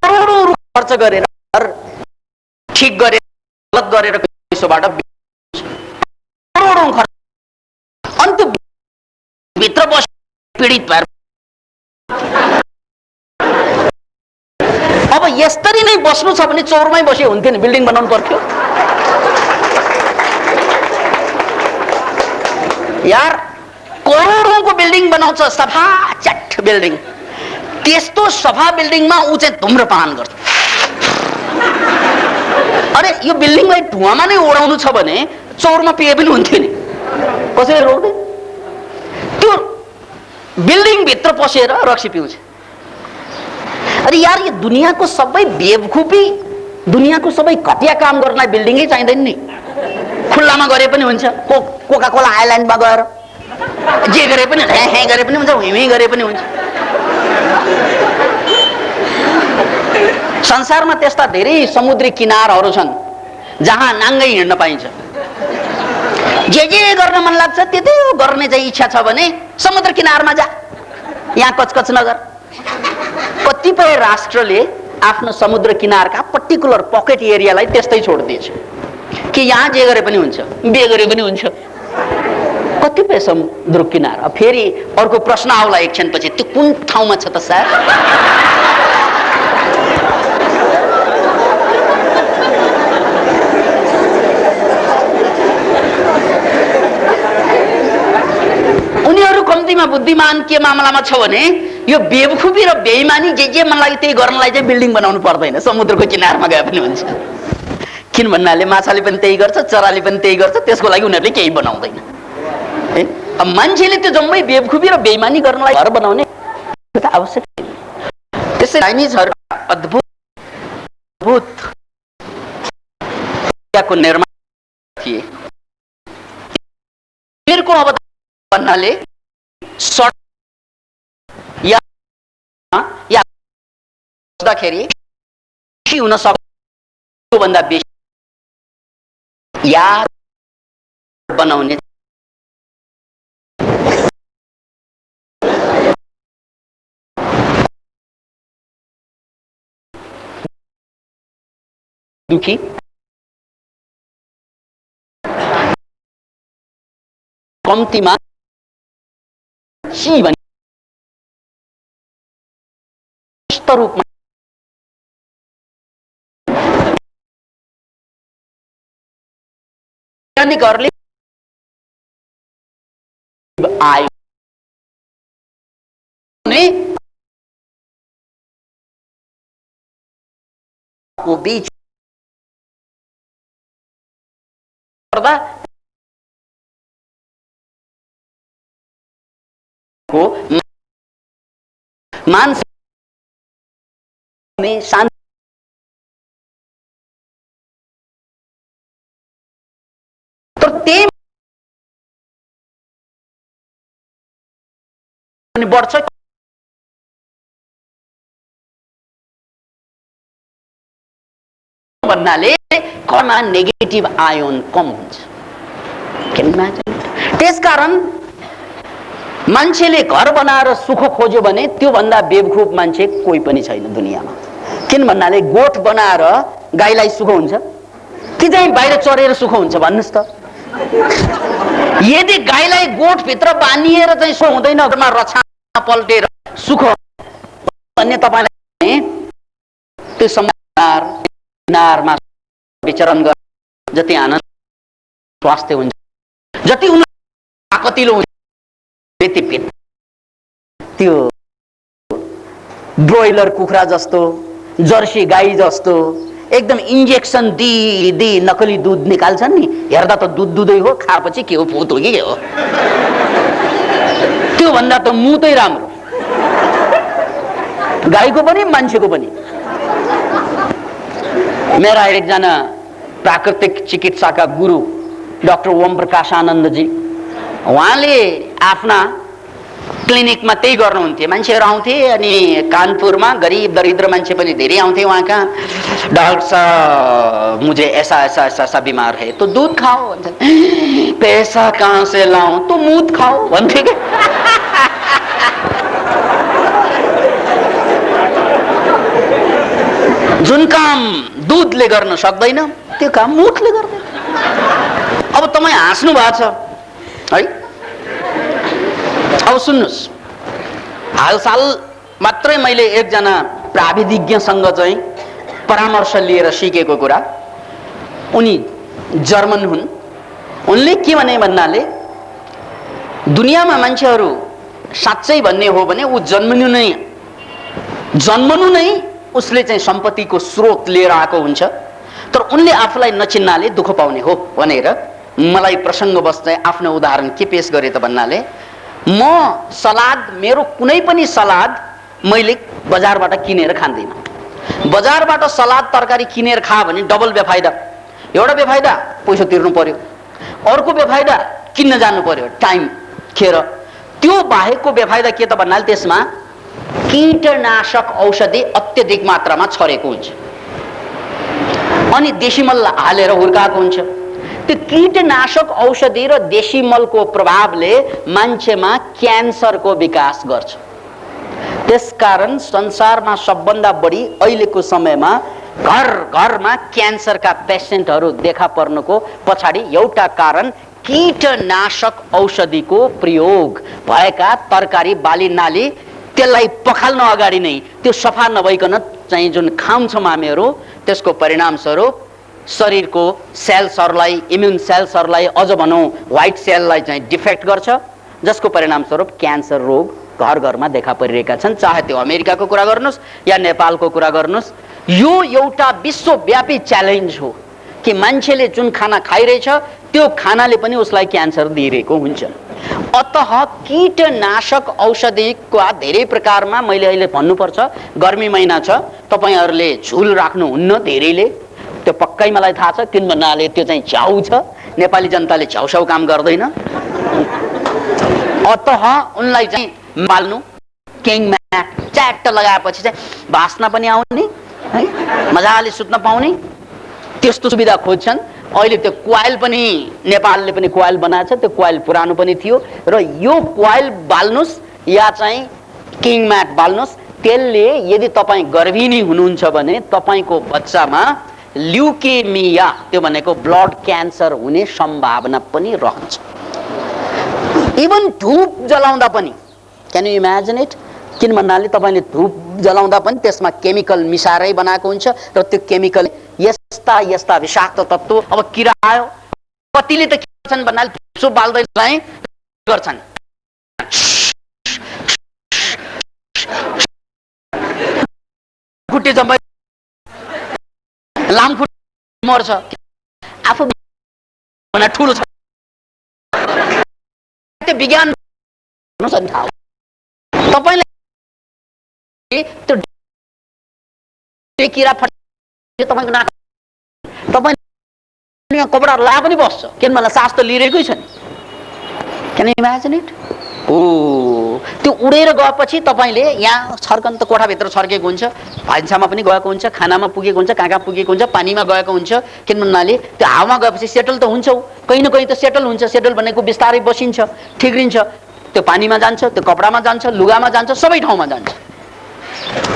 करोडौं रुपियाँ खर्च गरेर ठिक गरेर गलत गरेर पैसाबाट करोडौं खर्च, अन्त भित्र बस पीडित भएर अब यसरी नै बस्नु छ भने चौरमै बसे हुन्थ्यो नि, बिल्डिङ बनाउनु पर्थ्यो। यार करोडौंको बिल्डिङ बनाउँछ, सफा चट बिल्डिङ, त्यस्तो सफा बिल्डिङमा ऊ चाहिँ धुम्रपान गर्छ। अरे यो बिल्डिङलाई धुवामा नै उडाउनु छ भने चौरमा पिए पनि हुन्थ्यो नि, कसैले रोक्दैन। त्यो बिल्डिङ भित्र पसेर रक्सी पिउँछ। अरे यार यो दुनियाँको सबै बेवकुफी, दुनियाँको सबै घटिया काम गर्नलाई बिल्डिङै चाहिँदैन नि, खुल्लामा गरे पनि हुन्छ। कोका कोला आइल्यान्डमा गएर जे गरे पनि हे गरे पनि हुन्छ, हिमी गरे पनि हुन्छ। संसारमा त्यस्ता धेरै समुद्री किनारहरू छन् जहाँ नाङ्गै हिँड्न पाइन्छ। जे गर्न मन लाग्छ त्यति गर्ने चाहिँ इच्छा छ भने समुद्र किनारमा जा, यहाँ कचकच नगर। कतिपय राष्ट्रले आफ्नो समुद्र किनारका पर्टिकुलर पकेट एरियालाई त्यस्तै छोडिदिएछ कि यहाँ जे गरे पनि हुन्छ, बे गरे पनि हुन्छ। कतिपय समुद्र किनार। फेरि अर्को प्रश्न आउला एकछिनपछि, त्यो कुन ठाउँमा छ त सर? उनीहरू कम्तीमा बुद्धिमान के मामलामा छ भने यो बेवकुफी र बेइमानी जे मन लाग्यो त्यही गर्नलाई चाहिँ बिल्डिङ बनाउनु पर्दैन, समुद्रको किनारमा गए पनि हुन्छ। किन भन्नाले माछाले पनि त्यही गर्छ, चराले पनि त्यही गर्छ, त्यसको लागि उनीहरूले केही बनाउँदैन। अब मान्छेले त्यो जम्मै बेवकुफी र बेइमानी गर्नलाई घर बनाउने त आवश्यक छैन। त्यसै चाइनिजहरू अद्भुत अद्भुत निर्माण थिए। तिनीहरूको अवधारणा भन्नाले सडक या बस्दाखेरि हुन सक्छ भन्दा बेसी यार बनाउने दुखी कम्तीमा सी भने रूपमा वैज्ञानिकहरूले आयो को बीच को मानसिक में शांति तो ते बढ़छ भन्नाले कमा नेगेटिभ आयोन कम हुन्छ। त्यसकारण मान्छेले घर बनाएर सुख खोज्यो भने त्यो भन्दा बेवकुफ मान्छे कोही पनि छैन दुनियाँमा। किन भन्नाले गोठ बनाएर गाईलाई सुख हुन्छ कि चाहिँ बाहिर चरेर सुख हुन्छ भन्नुस् त? यदि गाईलाई गोठ भित्र बानिएर चाहिँ सो हुँदैन, घरमा रछा पल्टेर सुख भन्ने तपाईलाई त्यो समारमा विचरण गर जति आनन्द स्वास्थ्य हुन्छ, जति उनीहरू ताकतिलो हुन्छ, त्यति त्यो ब्रोइलर कुखुरा जस्तो, जर्सी गाई जस्तो एकदम इन्जेक्सन दिई नकली दुध निकाल्छन् नि, हेर्दा त दुध दुधै हो, खाएपछि के हो, भूत हो कि के हो। त्यो भन्दा त मुतै राम्रो, गाईको पनि मान्छेको पनि। मेरा एकजना प्राकृतिक चिकित्साका गुरु डाक्टर ओम प्रकाश आनन्दजी, उहाँले आफ्ना क्लिनिकमा त्यही गर्नुहुन्थ्यो। मान्छेहरू आउँथे अनि कानपुरमा गरिब दरिद्र मान्छे पनि धेरै आउँथे वहाँ कहाँ। डॉक्टर साहब मुझे ऐसा ऐसा ऐसा ऐसा बीमार है तो दूध खाओ भन्छन्। पैसा कहाँ से लाऊं तो मूत खाओ भन्थे के। जुन काम दूधले गर्न सक्दैन त्यो काम मुखले गर्दैन। अब तपाईँ हाँस्नु भएको छ है। अब सुन्नुहोस्, हालसाल मात्रै मैले एकजना प्राविधिज्ञसँग चाहिँ परामर्श लिएर सिकेको कुरा, उनी जर्मन हुन्। उनले के भने भन्नाले दुनियाँमा मान्छेहरू साँच्चै भन्ने हो भने ऊ जन्मनु नै उसले चाहिँ सम्पत्तिको स्रोत लिएर आएको हुन्छ, तर उनले आफूलाई नचिन्नाले दुःख पाउने हो भनेर मलाई प्रसङ्गवश चाहिँ आफ्नो उदाहरण के पेश गरे त भन्नाले, म सलाद, मेरो कुनै पनि सलाद मैले बजारबाट किनेर खाँदिनँ। बजारबाट सलाद तरकारी किनेर खा भने डबल बेफाइदा। एउटा बेफाइदा पैसा तिर्नु पर्यो, अर्को बेफाइदा किन्न जानु पर्यो टाइम खेर। त्यो बाहेकको बेफाइदा के त भन्नाले त्यसमा कीटनाशक औषधि अत्यधिक मात्रामा छरेको हुन्छ अनि देशी मल हालेर हुर्काएको हुन्छ। त्यो कीटनाशक औषधि र देशी मलको प्रभावले मान्छेमा क्यान्सरको विकास गर्छ। त्यसकारण संसारमा सबभन्दा बढी अहिलेको समयमा घर घरमा क्यान्सरका पेसेन्टहरू देखा पर्नको पछाडि एउटा कारण कीटनाशक औषधिको प्रयोग भएका तरकारी बाली नाली, त्यसलाई पखाल्न अगाडि नै त्यो सफा नभइकन चाहिँ जुन खान्छौँ हामीहरू, त्यसको परिणाम स्वरूप शरीरको सेल्सहरूलाई, इम्युन सेल्सहरूलाई, अझ भनौँ व्हाइट सेललाई चाहिँ डिफेक्ट गर्छ, जसको परिणाम स्वरूप क्यान्सर रोग घर घरमा देखा परिरहेका छन्। चाहे त्यो अमेरिकाको कुरा गर्नुहोस् या नेपालको कुरा गर्नुहोस्, यो एउटा विश्वव्यापी च्यालेन्ज हो कि मान्छेले जुन खाना खाइरहेछ त्यो खानाले पनि उसलाई क्यान्सर दिइरहेको हुन्छ। अतः कीटनाशक औषधिका धेरै प्रकारमा मैले अहिले भन्नुपर्छ, गर्मी महिना छ, तपाईहरूले झुल राख्नुहुन्न धेरैले, त्यो पक्कै मलाई थाहा छ, किन भन्नाले त्यो चाहिँ च्याउ छ, नेपाली जनताले च्याउस्याउ काम गर्दैन। अतः उनलाई चाहिँ पाल्नु, किङ म्याट च्याट्ट लगाएपछि चाहिँ बास्न पनि आउने है, मजाले सुत्न पाउने, त्यस्तो सुविधा खोज्छन्। अहिले त्यो क्वाइल पनि नेपालले पनि क्वाइल बनाएको छ, त्यो क्वाइल पुरानो पनि थियो र यो क्वाइल बाल्नुस् या चाहिँ किङ म्याट बाल्नुस्, त्यसले यदि तपाईँ गर्भिणी हुनुहुन्छ भने तपाईँको बच्चामा ल्युकेमिया, त्यो भनेको ब्लड क्यान्सर हुने सम्भावना पनि रहन्छ। इभन धूप जलाउँदा पनि, क्यान यु इमेजिन इट, किन भन्नाले तपाईँले धूप जलाउँदा पनि त्यसमा केमिकल मिसाएरै बनाएको हुन्छ र त्यो केमिकल यस्ता यस्ता विषाक्त तत्त्व, अब किरा आयो, कतिले त के गर्छन् भन्नाले धुप्सो बाल्दै चाहिँ गर्छन्, खुट्टे जम्मै लामखुट्टे मर्छ, आफू भने ठुलो छ। त्यो विज्ञान तपाईँले त्यो किरा तपाईँको नाक, तपाईँ कपडा ला पनि बस्छ, किन भन्दा सास त लिइरहेकै छ नि। Can you imagine it? ओ त्यो उडेर गएपछि तपाईँले यहाँ छर्कन त कोठाभित्र छर्केको हुन्छ, भान्सामा पनि गएको हुन्छ, खानामा पुगेको हुन्छ, कहाँ कहाँ पुगेको हुन्छ, पानीमा गएको हुन्छ, किन भन्नाले त्यो हावामा गएपछि सेटल त हुन्छ, कहीँ न कहीँ त सेटल हुन्छ। सेटल भनेको बिस्तारै बसिन्छ, ठिक्रिन्छ, त्यो पानीमा जान्छ, त्यो कपडामा जान्छ, लुगामा जान्छ, सबै ठाउँमा जान्छ।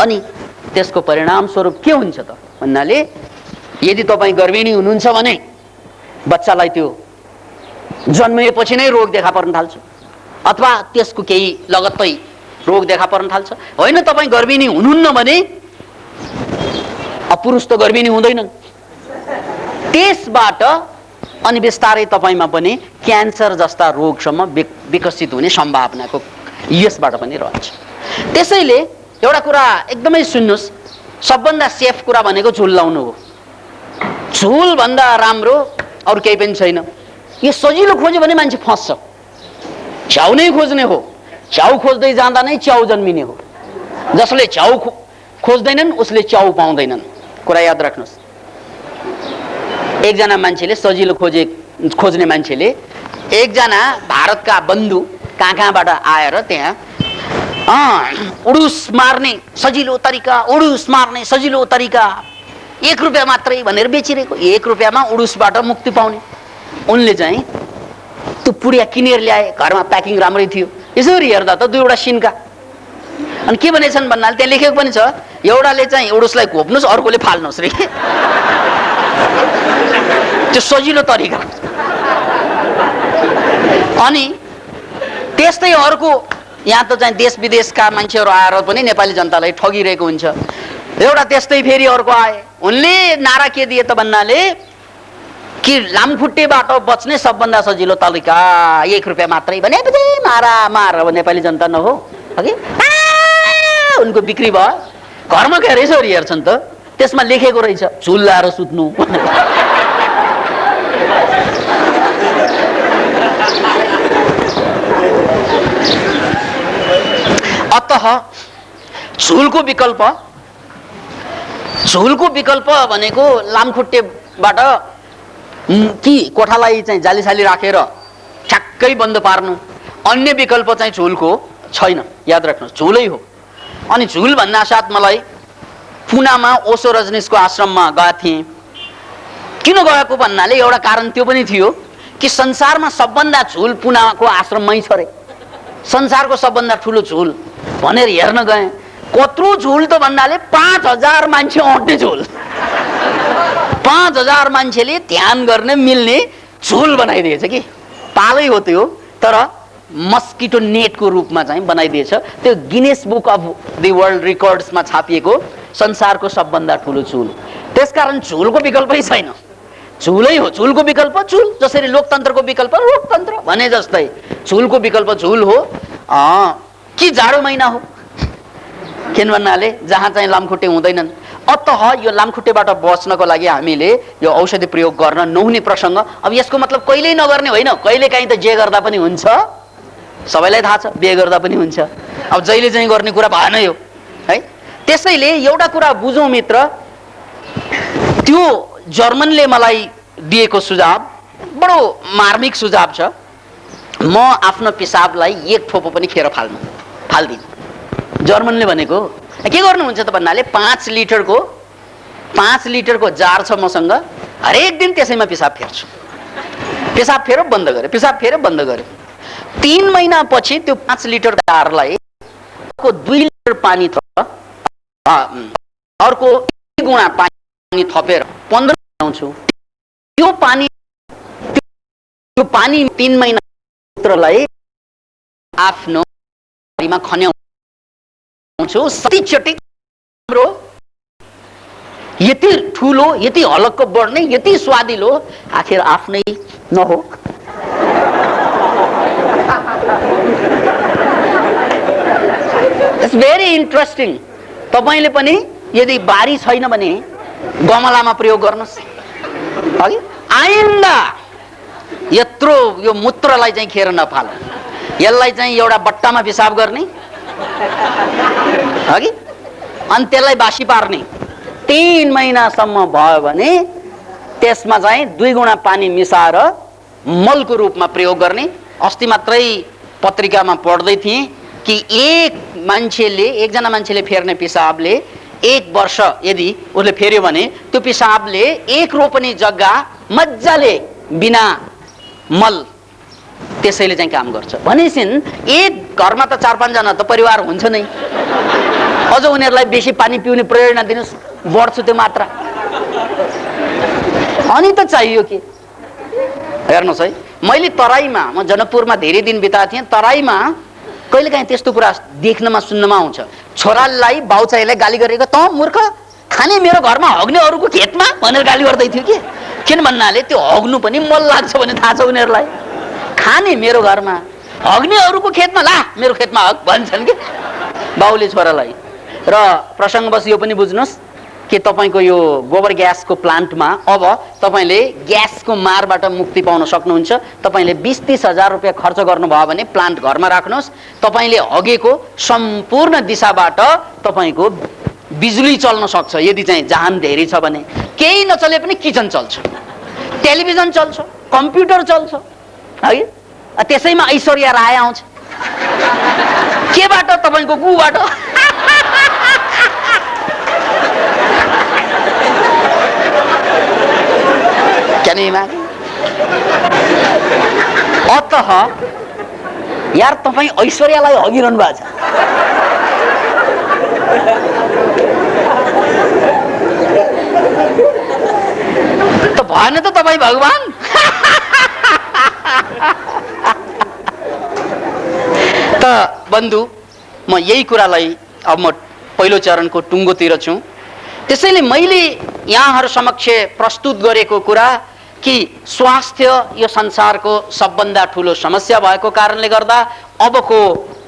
अनि त्यसको परिणाम स्वरूप के हुन्छ त भन्नाले, यदि तपाईँ गर्भिणी हुनुहुन्छ भने बच्चालाई त्यो जन्मिएपछि नै रोग देखा पर्न थाल्छ, अथवा त्यसको केही लगत्तै रोग देखा पर्न थाल्छ। होइन तपाईँ गर्भिणी हुनुहुन्न भने पुरुष त गर्भिणी हुँदैनन्। त्यसबाट अनि बिस्तारै तपाईँमा पनि क्यान्सर जस्ता रोगसम्म विकसित हुने सम्भावनाको यसबाट पनि रहन्छ। त्यसैले एउटा कुरा एकदमै सुन्नुहोस्, सबभन्दा सेफ कुरा भनेको झुल लाउनु हो। झुल भन्दा राम्रो अरू केही पनि छैन। यो सजिलो खोज्यो भने मान्छे फस्छ। च्याउ नै खोज्ने हो, च्याउ खोज्दै जाँदा नै च्याउ जन्मिने हो। जसले च्याउ खोज्दैनन् उसले च्याउ पाउँदैनन्। कुरा याद राख्नुहोस्। एकजना मान्छेले सजिलो खोज्ने मान्छेले एकजना भारतका बन्धु कहाँबाट आएर त्यहाँ उडुस मार्ने सजिलो तरिका, उडुस मार्ने सजिलो तरिका 1 रुपियाँ मात्रै भनेर बेचिरहेको। 1 रुपियाँमा उडुसबाट मुक्ति पाउने। उनले चाहिँ त्यो पुडिया किनेर ल्याए। घरमा प्याकिङ राम्रै थियो। यसरी हेर्दा त 2वटा सिन्का। अनि के भनेछन् भन्नाले त्यहाँ लेखेको पनि छ, एउटाले चाहिँ उडुसलाई घोप्नुहोस्, अर्कोले फाल्नुहोस् रे। त्यो सजिलो तरिका। अनि त्यस्तै अर्को यहाँ त चाहिँ देश विदेशका मान्छेहरू आएर पनि नेपाली जनतालाई ठगिरहेको हुन्छ। एउटा त्यस्तै फेरि अर्को आए। उनले नारा के दिए त भन्नाले कि लामखुट्टेबाट बच्ने सबभन्दा सजिलो तरिका 1 रुपियाँ मात्रै भनेपछि मारा मार। अब नेपाली जनता नहो अघि उनको बिक्री भयो। घरमा गएर यसरी हेर्छन् त त्यसमा लेखेको रहेछ झुल लाएर सुत्नु। अतः झुलको विकल्प भनेको लामखुट्टेबाट कि कोठालाई चाहिँ जालीसाली राखेर ठ्याक्कै बन्द पार्नु। अन्य विकल्प चाहिँ झुलको छैन। याद राख्नुहोस्, झुलै हो। अनि झुल भन्दा साथ मलाई पुनामा ओशो रजनीशको आश्रममा गएको थिएँ। किन गएको भन्नाले एउटा कारण त्यो पनि थियो कि संसारमा सबभन्दा झुल पुनाको आश्रममै छ रे। संसारको सबभन्दा ठुलो झुल भनेर हेर्न गएँ। कत्रो झुल त भन्नाले 5000 मान्छे अट्ने झुल। 5000 मान्छेले ध्यान गर्ने मिल्ने झुल बनाइदिएछ कि। पालै हो त्यो, तर मस्किटो नेटको रूपमा चाहिँ बनाइदिएछ। त्यो Guinness book of the world रेकर्ड्समा छापिएको संसारको सबभन्दा ठुलो झुल। त्यसकारण झुलको विकल्पै छैन। झुलै हो। झुलको विकल्प झुल। जसरी लोकतन्त्रको विकल्प लोकतन्त्र भने जस्तै झुलको विकल्प झुल हो। कि जाडो महिना हो किन भन्नाले जहाँ चाहिँ लामखुट्टे हुँदैनन्। अतः यो लामखुट्टेबाट बच्नको लागि हामीले यो औषधि प्रयोग गर्न नहुने प्रसङ्ग। अब यसको मतलब कहिल्यै नगर्ने होइन। कहिले काहीँ त जे गर्दा पनि हुन्छ। सबैलाई थाहा छ बिहे गर्दा पनि हुन्छ। अब जहिले चाहिँ गर्ने कुरा भएन यो है। त्यसैले एउटा कुरा बुझौँ मित्र, त्यो जर्मनले मलाई दिएको सुझाव बडो मार्मिक सुझाव छ। म आफ्नो पिसाबलाई 1 ठोपो पनि खेर फाल्दिनँ। जर्मनले भनेको के गर्नुहुन्छ त भन्नाले 5 लिटरको जार छ मसँग। हरेक दिन त्यसैमा पिसाब फेर्छु। पिसाब फेर बन्द गरे, पिसाब फेर बन्द गरे। 3 महिनापछि त्यो 5 लिटर जारलाई 2 लिटर पानी अर्को 2 गुणा पानी थपेर 15 ल्याउँछु। त्यो पानी 3 महिनालाई आफ्नो शरीरमा खन्याउँछु। सतीचटिक राम्रो, यति ठुलो, यति हलक्क बढ्ने, यति स्वादिलो आखिर आफ्नै नहो। It's very interesting. तपाईँले पनि यदि बारी छैन भने गमलामा प्रयोग गर्नुहोस्। अघि आइन्दा यत्रो यो मूत्रलाई चाहिँ खेर नफाल। यसलाई चाहिँ एउटा बट्टामा पिसाब गर्ने अघि अनि त्यसलाई बासी पार्ने। 3 महिनासम्म भयो भने त्यसमा चाहिँ 2 गुणा पानी मिसाएर मलको रूपमा प्रयोग गर्ने। अस्ति मात्रै पत्रिकामा पढ्दै थिएँ कि एकजना मान्छेले फेर्ने पिसाबले 1 वर्ष यदि उसले फेर्यो भने त्यो पिसाबले 1 रोपनी जग्गा मजाले बिना मल त्यसैले चाहिँ काम गर्छ भनेसिन्। एक घरमा त 4-5 जना त परिवार हुन्छ नै। अझ उनीहरूलाई बेसी पानी पिउने प्रेरणा दिनुस्, बढ्छ त्यो मात्रा। अनि त चाहियो के हेर्नुहोस् है। मैले तराईमा, म जनकपुरमा धेरै दिन बिताएको थिएँ। तराईमा कहिलेकाहीँ त्यस्तो कुरा देख्नमा सुन्नमा आउँछ। छोरालाई बाउचाहिँलाई गाली गरेको, त मूर्ख खाने मेरो घरमा हग्ने अरूको खेतमा भनेर गाली गर्दै थियो कि। किन भन्नाले त्यो हग्नु पनि मल लाग्छ भने थाहा छ उनीहरूलाई। खाने मेरो घरमा, हग्ने अरूको खेतमा, ला मेरो खेतमा हग भन्छन् कि बाउले छोरालाई। र प्रसङ्गवश यो पनि बुझ्नुहोस् कि तपाईँको यो गोबर ग्यासको प्लान्टमा अब तपाईँले ग्यासको मारबाट मुक्ति पाउन सक्नुहुन्छ। तपाईँले 20-30 हजार रुपियाँ खर्च गर्नुभयो भने प्लान्ट घरमा राख्नुहोस्। तपाईँले हगेको सम्पूर्ण दिशाबाट तपाईँको बिजुली चल्न सक्छ। यदि चाहिँ जहान धेरै छ भने केही नचले पनि किचन चल्छ, टेलिभिजन चल्छ, कम्प्युटर चल्छ है। त्यसैमा ऐश्वर्या राय आउँछ केबाट? तपाईँको गुबाट। अतः यार तपाईँ ऐश्वर्यालाई हगिरहनु भएको छ। त भएन त तपाईँ भगवान। त बन्धु, म यही कुरालाई अब म पहिलो चरणको टुङ्गोतिर छु। त्यसैले मैले यहाँहरू समक्ष प्रस्तुत गरेको कुरा कि स्वास्थ्य यो संसारको सबभन्दा ठुलो समस्या भएको कारणले गर्दा अबको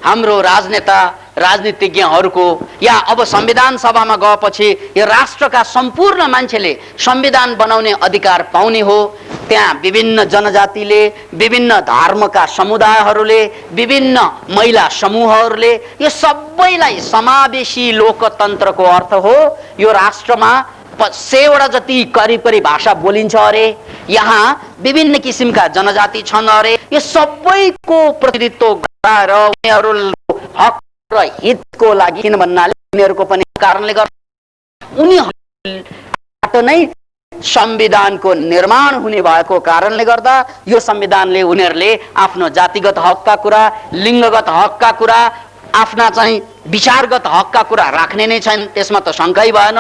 हाम्रो राजनेता राजनीतिज्ञहरूको या अब संविधान सभामा गएपछि यो राष्ट्रका सम्पूर्ण मान्छेले संविधान बनाउने अधिकार पाउने हो। त्यहाँ विभिन्न जनजातिले, विभिन्न धर्मका समुदायहरूले, विभिन्न महिला समूहहरूले, यो सबैलाई समावेशी लोकतन्त्रको अर्थ हो। यो राष्ट्रमा 100 वटा जति करिब भाषा बोलिन्छ अरे, यहाँ विभिन्न किसिमका जनजाति छन् अरे। यो सबैको प्रतिनिधित्व गराएर उनीहरूको हक र हितको लागि, किन भन्नाले उनीहरूको पनि कारणले गर्दा उनीहरूबाट नै संविधानको निर्माण हुने भएको कारणले गर्दा यो संविधानले उनीहरूले आफ्नो जातिगत हकका कुरा, लिङ्गगत हकका कुरा, आफ्ना चाहिँ विचारगत हकका कुरा राख्ने नै छन्। त्यसमा त शङ्कै भएन।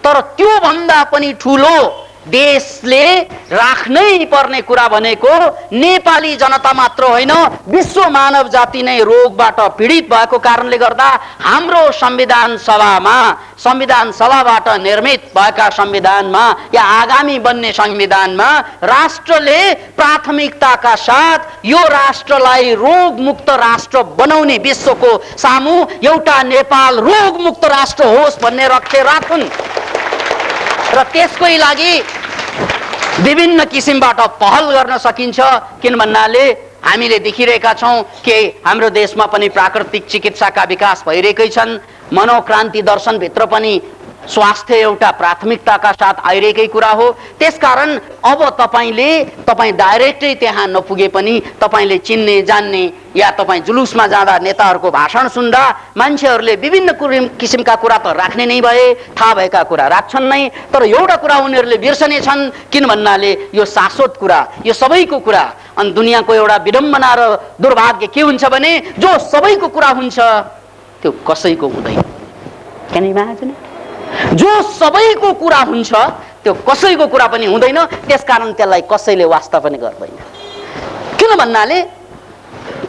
तर त्यो भन्दा पनि ठुलो देशले राख्नै पर्ने कुरा भनेको नेपाली जनता मात्र होइन, विश्व मानव जाति नै रोगबाट पीडित भएको कारणले गर्दा हाम्रो संविधान सभाबाट निर्मित भएका संविधानमा या आगामी बन्ने संविधानमा राष्ट्रले प्राथमिकताका साथ यो राष्ट्रलाई रोगमुक्त राष्ट्र बनाउने, विश्वको सामु एउटा नेपाल रोगमुक्त राष्ट्र होस् भन्ने लक्ष्य राखुन्। र त्यसकै लागि विभिन्न किसिमबाट पहल गर्न सकिन्छ। किन भन्नाले हामीले देखिरहेका छौँ कि हाम्रो देशमा पनि प्राकृतिक चिकित्साका विकास भइरहेकै छन्। मनोक्रान्ति दर्शनभित्र पनि स्वास्थ्य एउटा प्राथमिकताका साथ आइरहेकै कुरा हो। त्यसकारण अब तपाईँ डाइरेक्टै त्यहाँ नपुगे पनि तपाईँले चिन्ने जान्ने या तपाईँ जुलुसमा जाँदा नेताहरूको भाषण सुन्दा मान्छेहरूले विभिन्न किसिमका कुरा त राख्ने नै भए, थाहा भएका कुरा राख्छन् नै। तर एउटा कुरा उनीहरूले बिर्सने छन्। किन भन्नाले यो शाश्वत कुरा, यो सबैको कुरा। अनि दुनियाँको एउटा विडम्बना र दुर्भाग्य के हुन्छ भने जो सबैको कुरा हुन्छ त्यो कसैको हुँदैन। Can you imagine? जो सबैको कुरा हुन्छ त्यो कसैको कुरा पनि हुँदैन। त्यसकारण त्यसलाई कसैले वास्ता पनि गर्दैन। किन भन्नाले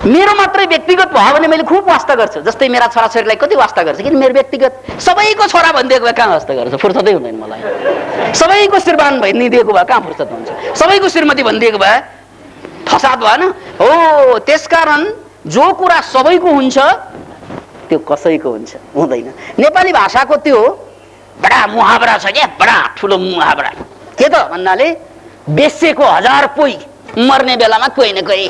मेरो मात्रै व्यक्तिगत भयो भने मैले खुब वास्ता गर्छु। जस्तै मेरा छोराछोरीलाई कति वास्ता गर्छ, किन मेरो व्यक्तिगत। सबैको छोरा भनिदिएको भए कहाँ वास्ता गर्छ, फुर्सदै हुँदैन मलाई। सबैको श्रीमान भनिदिएको भए कहाँ फुर्सद हुन्छ, सबैको श्रीमती भनिदिएको भए फसाद भएन हो। त्यसकारण जो कुरा सबैको हुन्छ त्यो कसैको हुन्छ हुँदैन। नेपाली भाषाको त्यो बडा मुहावरा छ क्या, बडा ठुलो मुहावरा। के त भन्नाले बेसेको 1000 पोइ मर्ने बेलामा कोही न कोही।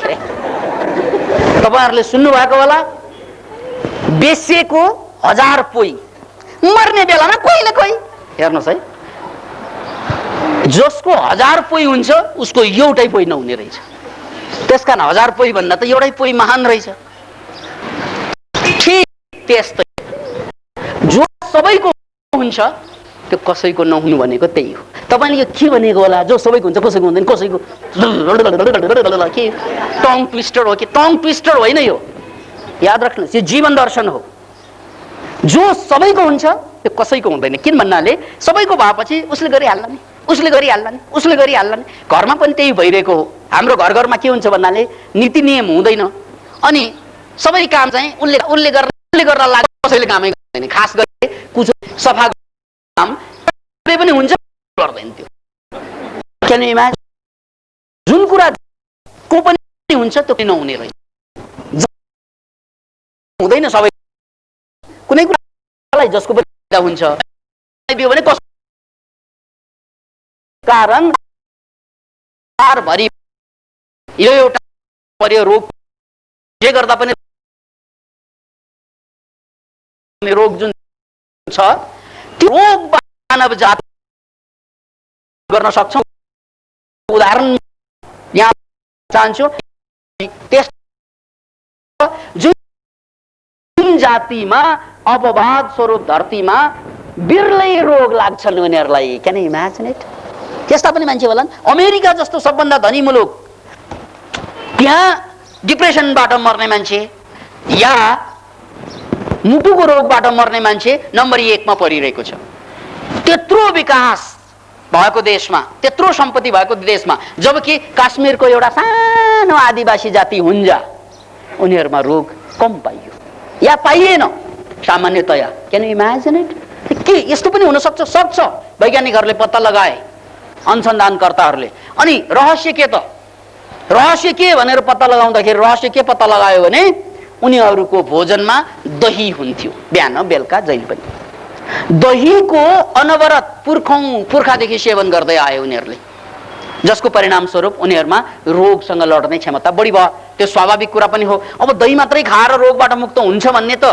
तपाईँहरूले सुन्नु भएको होला, बेसेको 1000 पोइ मर्ने बेलामा कोही न कोही। हेर्नुहोस् है, जसको 1000 पोइ हुन्छ उसको एउटै पोइ नहुने रहेछ। त्यसकारण 1000 पोइ भन्दा त एउटै पोइ महान रहेछ। ठीक त्यस्तै जो सबैको हुन्छ त्यो कसैको नहुनु भनेको त्यही हो। तपाईँले यो के भनेको होला, जो सबैको हुन्छ कसैको हुँदैन, कसैको के टङ ट्विस्टर हो कि? टङ ट्विस्टर होइन यो, याद राख्नुहोस्, यो जीवन दर्शन हो। जो सबैको हुन्छ त्यो कसैको हुँदैन। किन भन्नाले सबैको भएपछि उसले गरिहाल्ला नि, उसले गरिहाल्ला नि, उसले गरिहाल्ला नि। घरमा पनि त्यही भइरहेको हो। हाम्रो घर घरमा के हुन्छ भन्नाले नीति नियम हुँदैन अनि सबै काम चाहिँ उसले गर्न लाग्छ, कसैले कामै गर्दैन। खास गरी कुचो सफा काम गर्दैन थियो। Can you imagine? जुन कुरा को पनि हुन्छ त्यो नहुने रहेछ, हुँदैन सबै। कुनै कुरालाई जसको पनि फाइदा हुन्छ दियो भने कस कारण भरि यो एउटा पर्यो रोग, जे गर्दा पनि रोग जुन छ त्यो रोग मानव जात गर्न सक्छौं। उदाहरण यहाँ चाहन्छु, त्यस जुन जातिमा अपवाद स्वरूप धरतीमा बिरलै रोग लाग्छन् उनीहरूलाई, क्यान यु इमेजिन इट? त्यस्ता पनि मान्छे होलान्। अमेरिका जस्तो सबभन्दा धनी मुलुक, त्यहाँ डिप्रेसनबाट मर्ने मान्छे या मुटुको रोगबाट मर्ने मान्छे नम्बर 1 मा परिरहेको छ। त्यत्रो विकास भएको देशमा, त्यत्रो सम्पत्ति भएको देशमा, जबकि काश्मीरको एउटा सानो आदिवासी जाति हुन्जा, उनीहरूमा रोग कम पाइयो या पाइएन सामान्यतया। Can you imagine it? के यस्तो पनि हुन सक्छ? सक्छ। वैज्ञानिकहरूले पत्ता लगाए, अनुसन्धानकर्ताहरूले। अनि रहस्य के त? रहस्य के भनेर पत्ता लगाउँदाखेरि रहस्य के पत्ता लगायो भने उनीहरूको भोजनमा दही हुन्थ्यो, बिहान बेलुका जहिले पनि। दहीको अनवरत पुर्खादेखि सेवन गर्दै आए उनीहरूले, जसको परिणाम स्वरूप उनीहरूमा रोगसँग लड्ने क्षमता बढी भयो। त्यो स्वाभाविक कुरा पनि हो। अब दही मात्रै खाएर रोगबाट मुक्त हुन्छ भन्ने त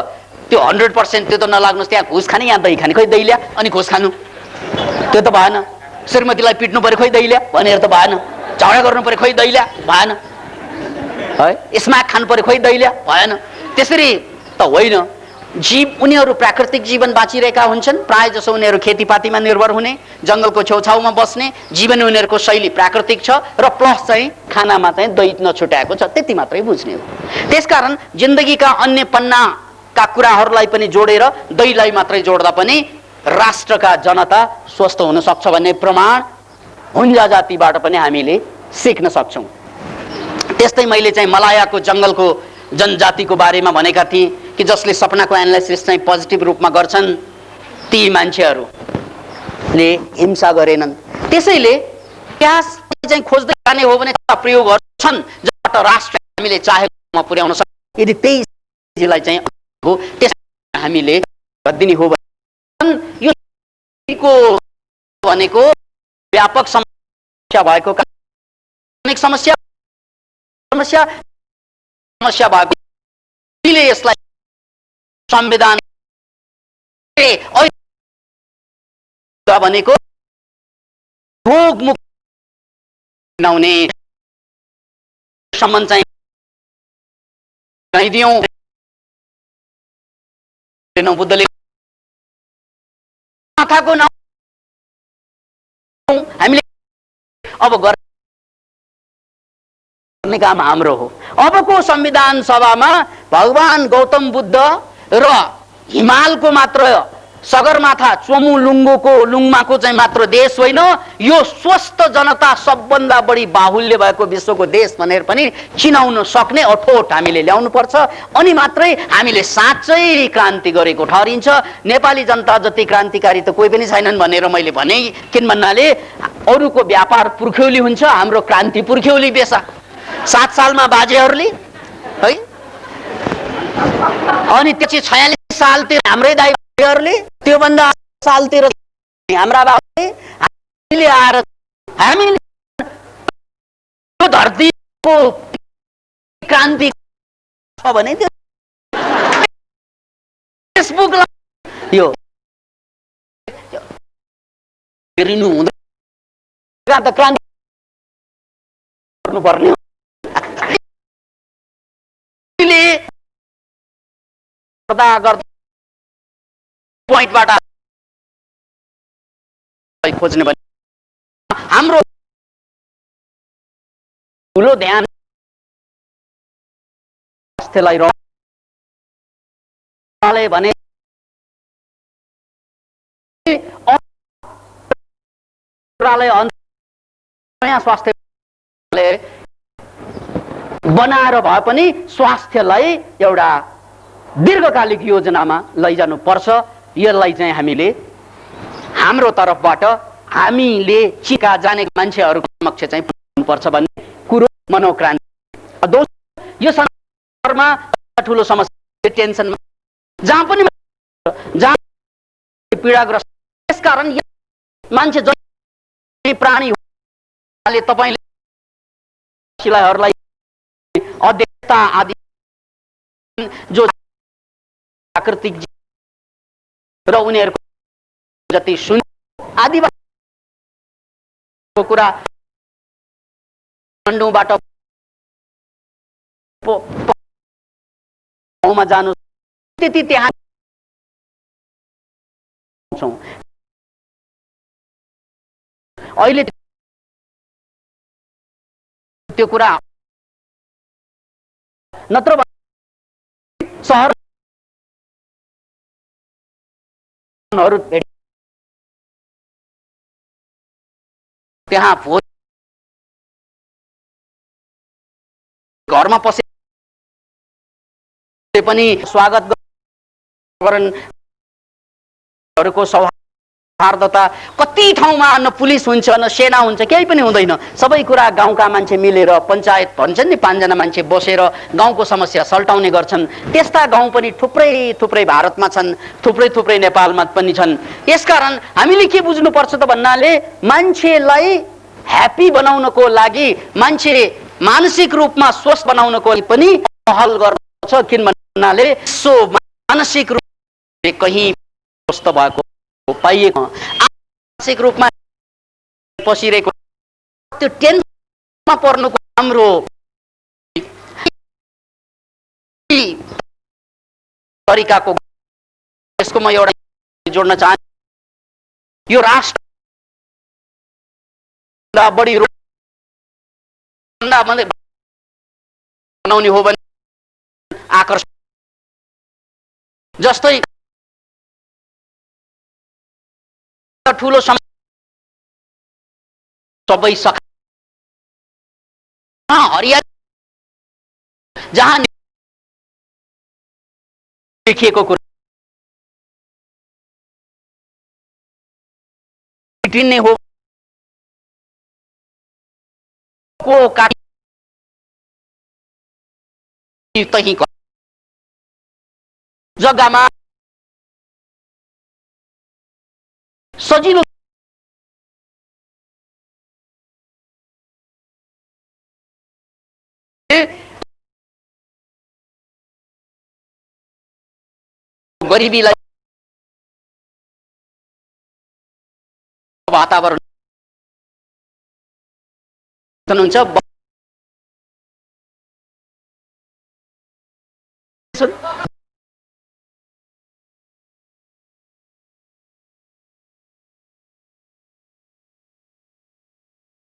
त्यो 100% त्यो त नलाग्नुहोस्। त्यहाँ घुस खाने, यहाँ दही खाने, खोइ दही ल्या अनि घुस खानु, त्यो त भएन। श्रीमतीलाई पिट्नु पर्यो, खोइ दही ल्या भनेर त भएन। झगडा गर्नु पर्यो, खोइ दही ल्या भएन। है, स्माक खानु पर्यो, खोइ दही ल्या भएन। त्यसरी त होइन। उनीहरू प्राकृतिक जीवन बाँचिरहेका हुन्छन्। प्राय जसो उनीहरू खेतीपातीमा निर्भर हुने, जङ्गलको छेउछाउमा बस्ने, जीवन उनीहरूको शैली प्राकृतिक छ र प्लस चाहिँ खानामा चाहिँ दही नछुट्याएको छ, त्यति मात्रै बुझ्ने हो। त्यसकारण जिन्दगीका अन्य पन्नाका कुराहरूलाई पनि जोडेर दहीलाई मात्रै जोड्दा पनि राष्ट्रका जनता स्वस्थ हुन सक्छ भन्ने प्रमाण हुन्जा जातिबाट पनि हामीले सिक्न सक्छौं। त्यस्तै मैले चाहिँ मलायाको जङ्गलको जनजातिको बारेमा भनेका थिएँ कि जसले सपनाको एनालाइसिस चाहिँ पोजिटिभ रूपमा गर्छन्, ती मान्छेहरूले हिंसा गरेनन्। त्यसैले इतिहास चाहिँ खोज्दै जाने हो भने प्रयोग गर्छन् जबाट राष्ट्र हामीले चाहेकोमा पुर्याउन सक्छ। यदि त्यही चिजलाई चाहिँ हो त्यस हामीले गरिदिने हो भने यो भनेको व्यापक समस्या भएको अनेक समस्या भएको यसलाई संविधान भनेको रोग मुक्त बनाउने सम्बन्ध चाहिँ दियौं। बुद्धले माथाको नाउँ हामीले अब गर्ने काम हाम्रो हो। अबको संविधान सभामा भगवान गौतम बुद्ध र हिमालको मात्र सगरमाथा चोमुलुङ्गोको लुङमाको चाहिँ मात्र देश होइन, यो स्वस्थ जनता सबभन्दा बढी बाहुल्य भएको विश्वको देश भनेर पनि चिनाउन सक्ने अठोट हामीले ल्याउनु पर्छ। अनि मात्रै हामीले साँच्चै क्रान्ति गरेको ठहरिन्छ। नेपाली जनता जति क्रान्तिकारी त कोही पनि छैनन् भनेर मैले भने, किन भन्नाले अरूको व्यापार पुर्ख्यौली हुन्छ, हाम्रो क्रान्ति पुर्ख्यौली बेसा। 7 सालमा बाजेहरूले है, अनि त्यसपछि 46 सालतिर हाम्रै दाइहरूले, त्योभन्दा सालतिर हाम्रा बाबुले हामीले आएर हामीले यो धरतीको क्रान्ति छ भने त्यो फेसबुकलाई यो हेरिनु हुँदैन त क्रान्ति गर्नुपर्ने पोइन्टबाट खोज्ने भने हाम्रो ठुलो ध्यान स्वास्थ्यलाई भने स्वास्थ्य बनाएर भए पनि स्वास्थ्यलाई एउटा दीर्घकालिक योजनामा लैजानु पर्छ। यसलाई चाहिँ हामीले हाम्रो तर्फबाट हामीले चिका जानेको मान्छेहरूको समक्ष चाहिँ पुग्नुपर्छ भन्ने कुरो मनोक्रान्ति। दोस्रो, यो संसारमा ठुलो समस्या टेन्सन, जहाँ पनि पीडाग्रस्त। त्यसकारण मान्छे जति प्राणी तपाईँले अध्यक्षता आदि जो प्राकृतिक र उनीहरूको जति सुन आदिवासीको कुरा काठमाडौँबाट ठाउँमा जानु त्यति त्यहाँ अहिले त्यो कुरा नत्र सहरहरू त्यहाँ भोज घरमा पसे पनि स्वागत गर्नेहरूको सौहार्दता कति ठाउँमा न पुलिस हुन्छ न सेना हुन्छ, केही पनि हुँदैन। सबै कुरा गाउँका मान्छे मिलेर पञ्चायत भन्छन् नि, 5 जना मान्छे बसेर गाउँको समस्या सल्टाउने गर्छन्। त्यस्ता गाउँ पनि थुप्रै थुप्रै भारतमा छन्, थुप्रै थुप्रै नेपालमा पनि छन्। यसकारण हामीले के बुझ्नुपर्छ त भन्नाले मान्छेलाई ह्याप्पी बनाउनको लागि, मान्छे मानसिक रूपमा स्वस्थ बनाउनको लागि पनि पहल गर्नुपर्छ। किन भन्नाले सो मानसिक रूपले कहीँ स्वस्थ भएको पाइएको, मानसिक रूपमा पसिरहेको त्यो टेन्सनमा पर्नुको हाम्रो तरिकाको यसको म एउटा जोड्न चाहन्छु। यो राष्ट्र बढी बनाउने हो भने आकर्षण, जस्तै ठुलो सबै हरियाली जहाँ लेखिएको कुरा नै हो को तही जग्गामा सजिलो गरिबीलाई वातावरण हुन्छ।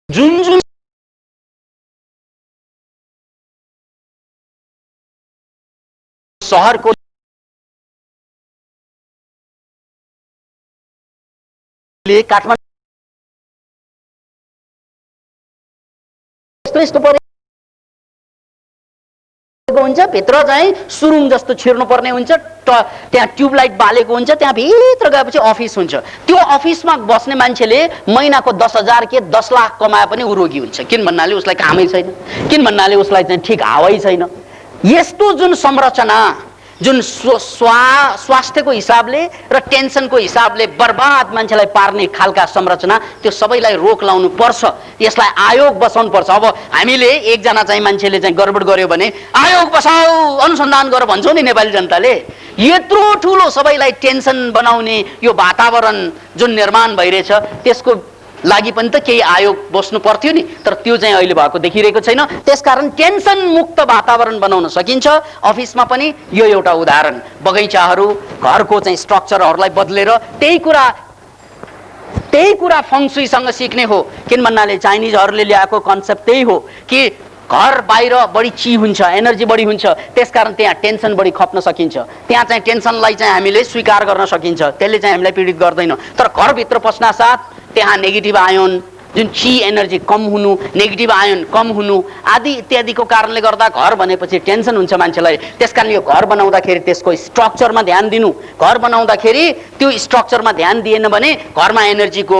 जुन जुन सहरको काठमाडौँ यस्तो परेको हुन्छ, भित्र चाहिँ सुरुङ जस्तो छिर्नु पर्ने हुन्छ, त्यहाँ ट्युबलाइट बालेको हुन्छ, त्यहाँ भित्र गएपछि अफिस हुन्छ। त्यो अफिसमा बस्ने मान्छेले महिनाको 10,000 के 10 लाख कमाए पनि ऊ रोगी हुन्छ। किन भन्नाले उसलाई कामै छैन, किन भन्नाले उसलाई चाहिँ ठिक हावै छैन। यस्तो जुन संरचना, जुन स्वास्थ्यको हिसाबले र टेन्सनको हिसाबले बर्बाद मान्छेलाई पार्ने खालका संरचना, त्यो सबैलाई रोक लाउनु पर्छ। यसलाई आयोग बसाउनु पर्छ। अब हामीले एकजना चाहिँ मान्छेले चाहिँ गडबड गर्यो भने आयोग बसाऊ, अनुसन्धान गर भन्छौँ नि नेपाली जनताले। यत्रो ठुलो सबैलाई टेन्सन बनाउने यो वातावरण जुन निर्माण भइरहेछ, त्यसको लागि पनि त केही आयोग बस्नु पर्थ्यो नि, तर त्यो चाहिँ अहिले भएको देखिरहेको छैन। त्यसकारण टेन्सन मुक्त वातावरण बनाउन सकिन्छ। अफिसमा पनि यो एउटा उदाहरण, बगैँचाहरू, घरको चाहिँ स्ट्रक्चरहरूलाई बदलेर त्यही कुरा फङसुईसँग सिक्ने हो। किन भन्नाले चाइनिजहरूले ल्याएको कन्सेप्ट त्यही हो कि घर बाहिर बढी ची हुन्छ, एनर्जी बढी हुन्छ, त्यसकारण त्यहाँ टेन्सन बढी खप्न सकिन्छ। त्यहाँ चाहिँ टेन्सनलाई चाहिँ हामीले स्वीकार गर्न सकिन्छ, त्यसले चाहिँ हामीलाई पीडित गर्दैन। तर घरभित्र पस्नासाथ त्यहाँ नेगेटिभ आयोन, जुन ची एनर्जी कम हुनु, नेगेटिभ आयोन कम हुनु आदि इत्यादिको कारणले गर्दा घर भनेपछि टेन्सन हुन्छ मान्छेलाई। त्यसकारण यो घर बनाउँदाखेरि त्यसको स्ट्रक्चरमा ध्यान दिनु, घर बनाउँदाखेरि त्यो स्ट्रक्चरमा ध्यान दिएन भने घरमा एनर्जीको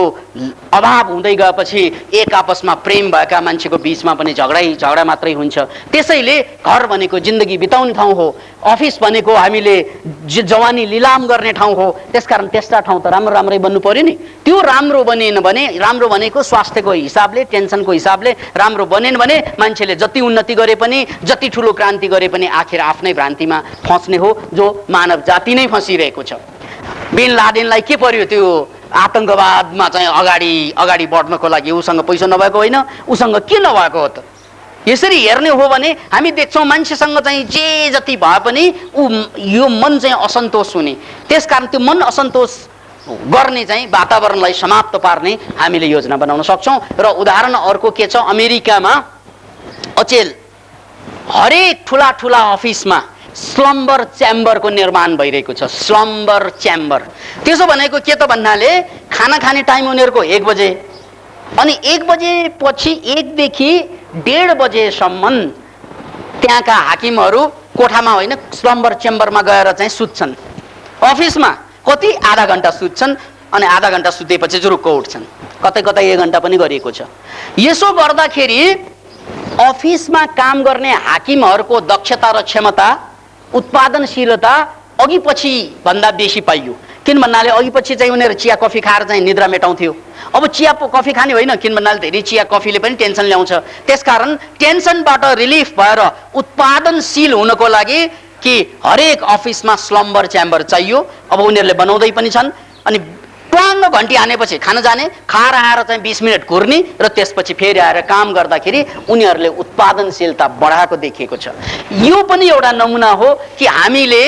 अभाव हुँदै गएपछि एक आपसमा प्रेम भएका मान्छेको बीचमा पनि झगडा मात्रै हुन्छ। त्यसैले घर भनेको जिन्दगी बिताउने ठाउँ हो, अफिस भनेको हामीले जवानी लिलाम गर्ने ठाउँ हो। त्यसकारण त्यस्ता ठाउँ त राम्रो राम्रै बन्नु पर्यो नि। त्यो राम्रो बनेन भने, राम्रो भनेको स्वास्थ्यको हिसाबले, टेन्सनको हिसाबले राम्रो बनेन भने मान्छेले जति उन्नति गरे पनि, जति ठुलो क्रान्ति गरे पनि आखिर आफ्नै भ्रान्तिमा फस्ने हो, जो मानव जाति नै फसिरहेको छ। बिन लादेनलाई के पर्यो त्यो आतंकवादमा चाहिँ अगाडि बढ्नको लागि? उसँग पैसा नभएको होइन, उसँग के नभएको हो त? यसरी हेर्ने हो भने हामी देख्छौँ मान्छेसँग चाहिँ जे जति भए पनि यो मन चाहिँ असन्तोष हुने। त्यसकारण त्यो मन असन्तोष गर्ने चाहिँ वातावरणलाई समाप्त पार्ने हामीले योजना बनाउन सक्छौँ। र उदाहरण अर्को के छ, अमेरिकामा अचेल हरेक ठुला ठुला अफिसमा स्लम्बर च्याम्बरको निर्माण भइरहेको छ। स्लम्बर च्याम्बर त्यसो भनेको के त भन्नाले खाना खाने टाइम उनीहरूको 1 बजे, अनि 1 बजेपछि 1 देखि 1:30 बजेसम्म त्यहाँका हाकिमहरू कोठामा होइन, स्लम्बर च्याम्बरमा गएर चाहिँ सुत्छन्। अफिसमा कति आधा घन्टा सुत्छन्, अनि आधा घन्टा सुतेपछि जुरुक्क उठ्छन्। कतै कतै 1 घन्टा पनि गरिएको छ। यसो गर्दाखेरि अफिसमा काम गर्ने हाकिमहरूको दक्षता र क्षमता, उत्पादनशीलता अघि पछि भन्दा बेसी पाइयो। किन भन्नाले अघि पछि चाहिँ उनीहरू चिया कफी खाएर चाहिँ निद्रा मेटाउँथ्यो। अब चिया कफी खाने होइन, किन भन्नाले धेरै चिया कफीले पनि टेन्सन ल्याउँछ। त्यसकारण टेन्सनबाट रिलिफ भएर उत्पादनशील हुनको लागि कि हरेक अफिसमा स्लम्बर च्याम्बर चाहियो। अब उनीहरूले बनाउँदै पनि छन्। अनि ट्वाङ्ग घन्टी हानेपछि खान जाने, खाएर आएर चाहिँ 20 मिनट घुर्ने र त्यसपछि फेरि आएर काम गर्दाखेरि उनीहरूले उत्पादनशीलता बढाएको देखिएको छ। यो पनि एउटा नमुना हो कि हामीले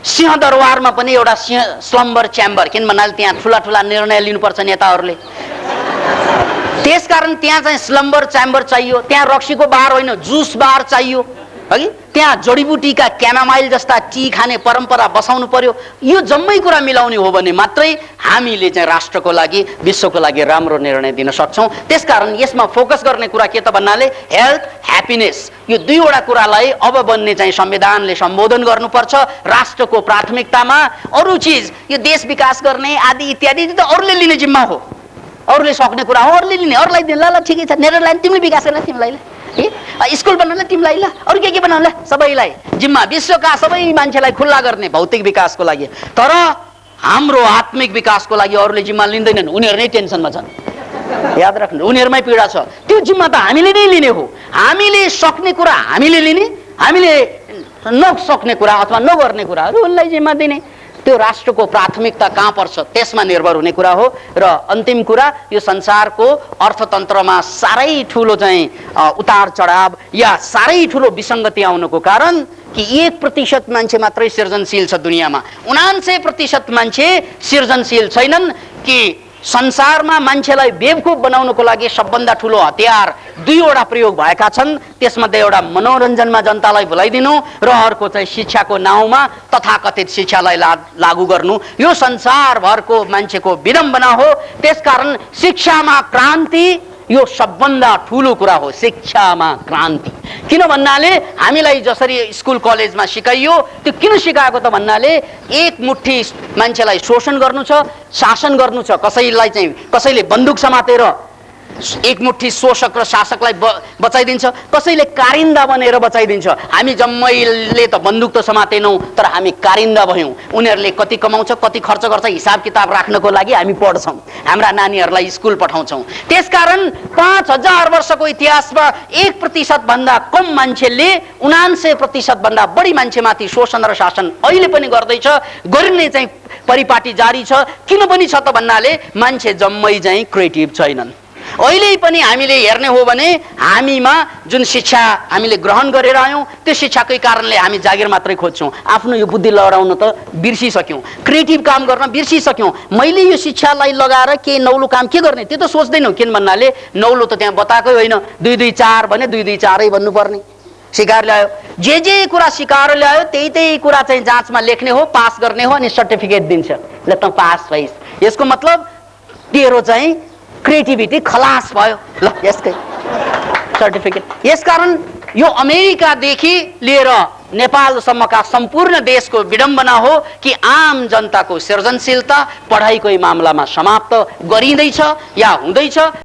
सिंहदरबारमा पनि एउटा स्लम्बर च्याम्बर, किन भन्नाले त्यहाँ ठुला ठुला निर्णय लिनुपर्छ नेताहरूले। त्यसकारण त्यहाँ चाहिँ स्लम्बर च्याम्बर चाहियो। त्यहाँ रक्सीको बार होइन, जुस बार चाहियो, हगि त्यहाँ जडीबुटीका क्यामामाइल जस्ता टी खाने परम्परा बसाउनु पर्यो। यो जम्मै कुरा मिलाउने हो भने मात्रै हामीले चाहिँ राष्ट्रको लागि, विश्वको लागि राम्रो निर्णय दिन सक्छौँ। त्यसकारण यसमा फोकस गर्ने कुरा के त भन्नाले हेल्थ, ह्याप्पिनेस, यो दुईवटा कुरालाई अब बन्ने चाहिँ संविधानले सम्बोधन गर्नुपर्छ राष्ट्रको प्राथमिकतामा। अरू चिज यो देश विकास गर्ने आदि इत्यादि त अरूले लिने जिम्मा हो, अरूले सक्ने कुरा हो, अरूले लिने, अरूलाई दिन ल ठिकै छ, नेदरल्यान्ड तिमीले विकास गर्न तिमीलाई स्कुल बनाउनलाई तिमीलाई ल, अरू के बनाउला, सबैलाई जिम्मा, विश्वका सबै मान्छेलाई खुल्ला गर्ने भौतिक विकासको लागि। तर हाम्रो आत्मिक विकासको लागि अरूले जिम्मा लिँदैनन्, उनीहरू नै टेन्सनमा छन्। याद राख्नु, उनीहरूमै पीडा छ। त्यो जिम्मा त हामीले नै लिने हो। हामीले सक्ने कुरा हामीले लिने, हामीले नसक्ने कुरा अथवा नगर्ने कुराहरू उनलाई जिम्मा दिने। त्यो राष्ट्रको प्राथमिकता कहाँ पर्छ त्यसमा निर्भर हुने कुरा हो। र अन्तिम कुरा, यो संसारको अर्थतन्त्रमा साह्रै ठुलो चाहिँ उतार चढाव या साह्रै ठुलो विसङ्गति आउनुको कारण कि 1% मान्छे मात्रै सृजनशील छ दुनियाँमा, 99% मान्छे सृजनशील छैनन्। कि संसारमा मान्छेलाई बेवकुफ बनाउनको लागि सबभन्दा ठुलो हतियार 2वटा प्रयोग भएका छन्। त्यसमध्ये एउटा मनोरञ्जनमा जनतालाई भुलाइदिनु र अर्को चाहिँ शिक्षाको नाउँमा तथाकथित शिक्षालाई लागू गर्नु। यो संसारभरको मान्छेको विडम्बना हो। त्यसकारण शिक्षामा क्रान्ति यो सबभन्दा ठुलो कुरा हो, शिक्षामा क्रान्ति। किन भन्नाले हामीलाई जसरी स्कुल कलेजमा सिकाइयो त्यो किन सिकाएको त भन्नाले एक मुट्ठी मान्छेलाई शोषण गर्नु छ, शासन गर्नु छ। कसैले बन्दुक समातेर एक मुट्ठी शोषक र शासकलाई बचाइदिन्छ, कसैले कारिन्दा बनेर बचाइदिन्छ। हामी जम्मैले त बन्दुक त समातेनौँ, तर हामी कारिन्दा भयौँ। उनीहरूले कति कमाउँछ, कति खर्च गर्छ, हिसाब किताब राख्नको लागि हामी पढ्छौँ, हाम्रा नानीहरूलाई स्कुल पठाउँछौँ। त्यसकारण 5000 वर्षको इतिहासमा 1% भन्दा कम मान्छेले 99% भन्दा बढी मान्छेमाथि शोषण र शासन अहिले पनि गर्दैछ, गरिने चाहिँ परिपाटी जारी छ। किन पनि छ त भन्नाले मान्छे जम्मै चाहिँ क्रिएटिभ छैनन्। अहिले पनि हामीले हेर्ने हो भने हामीमा जुन शिक्षा हामीले ग्रहण गरेर आयौँ त्यो शिक्षाकै कारणले हामी जागिर मात्रै खोज्छौँ, आफ्नो यो बुद्धि लहराउन त बिर्सिसक्यौँ, क्रिएटिभ काम गर्न बिर्सिसक्यौँ। मैले यो शिक्षालाई लगाएर के नौलो काम के गर्ने त्यो त सोच्दैनौँ। किन भन्नाले नौलो त त्यहाँ बताएकै होइन, 2 2 4 भने 2 2 4 भन्नुपर्ने। सिकाएर ल्यायो, जे कुरा सिकाएर ल्यायो त्यही कुरा चाहिँ जाँचमा लेख्ने हो, पास गर्ने हो, अनि सर्टिफिकेट दिन्छ, ल त पास भइस्। यसको मतलब तेरो चाहिँ क्रिएटिभिटी खलास भयो, ल यसकै सर्टिफिकेट। यसकारण यो अमेरिकादेखि लिएर नेपालसम्मका सम्पूर्ण देशको विडम्बना हो कि आम जनताको सृजनशीलता पढाइकै मामलामा समाप्त गरिँदैछ या हुँदैछ।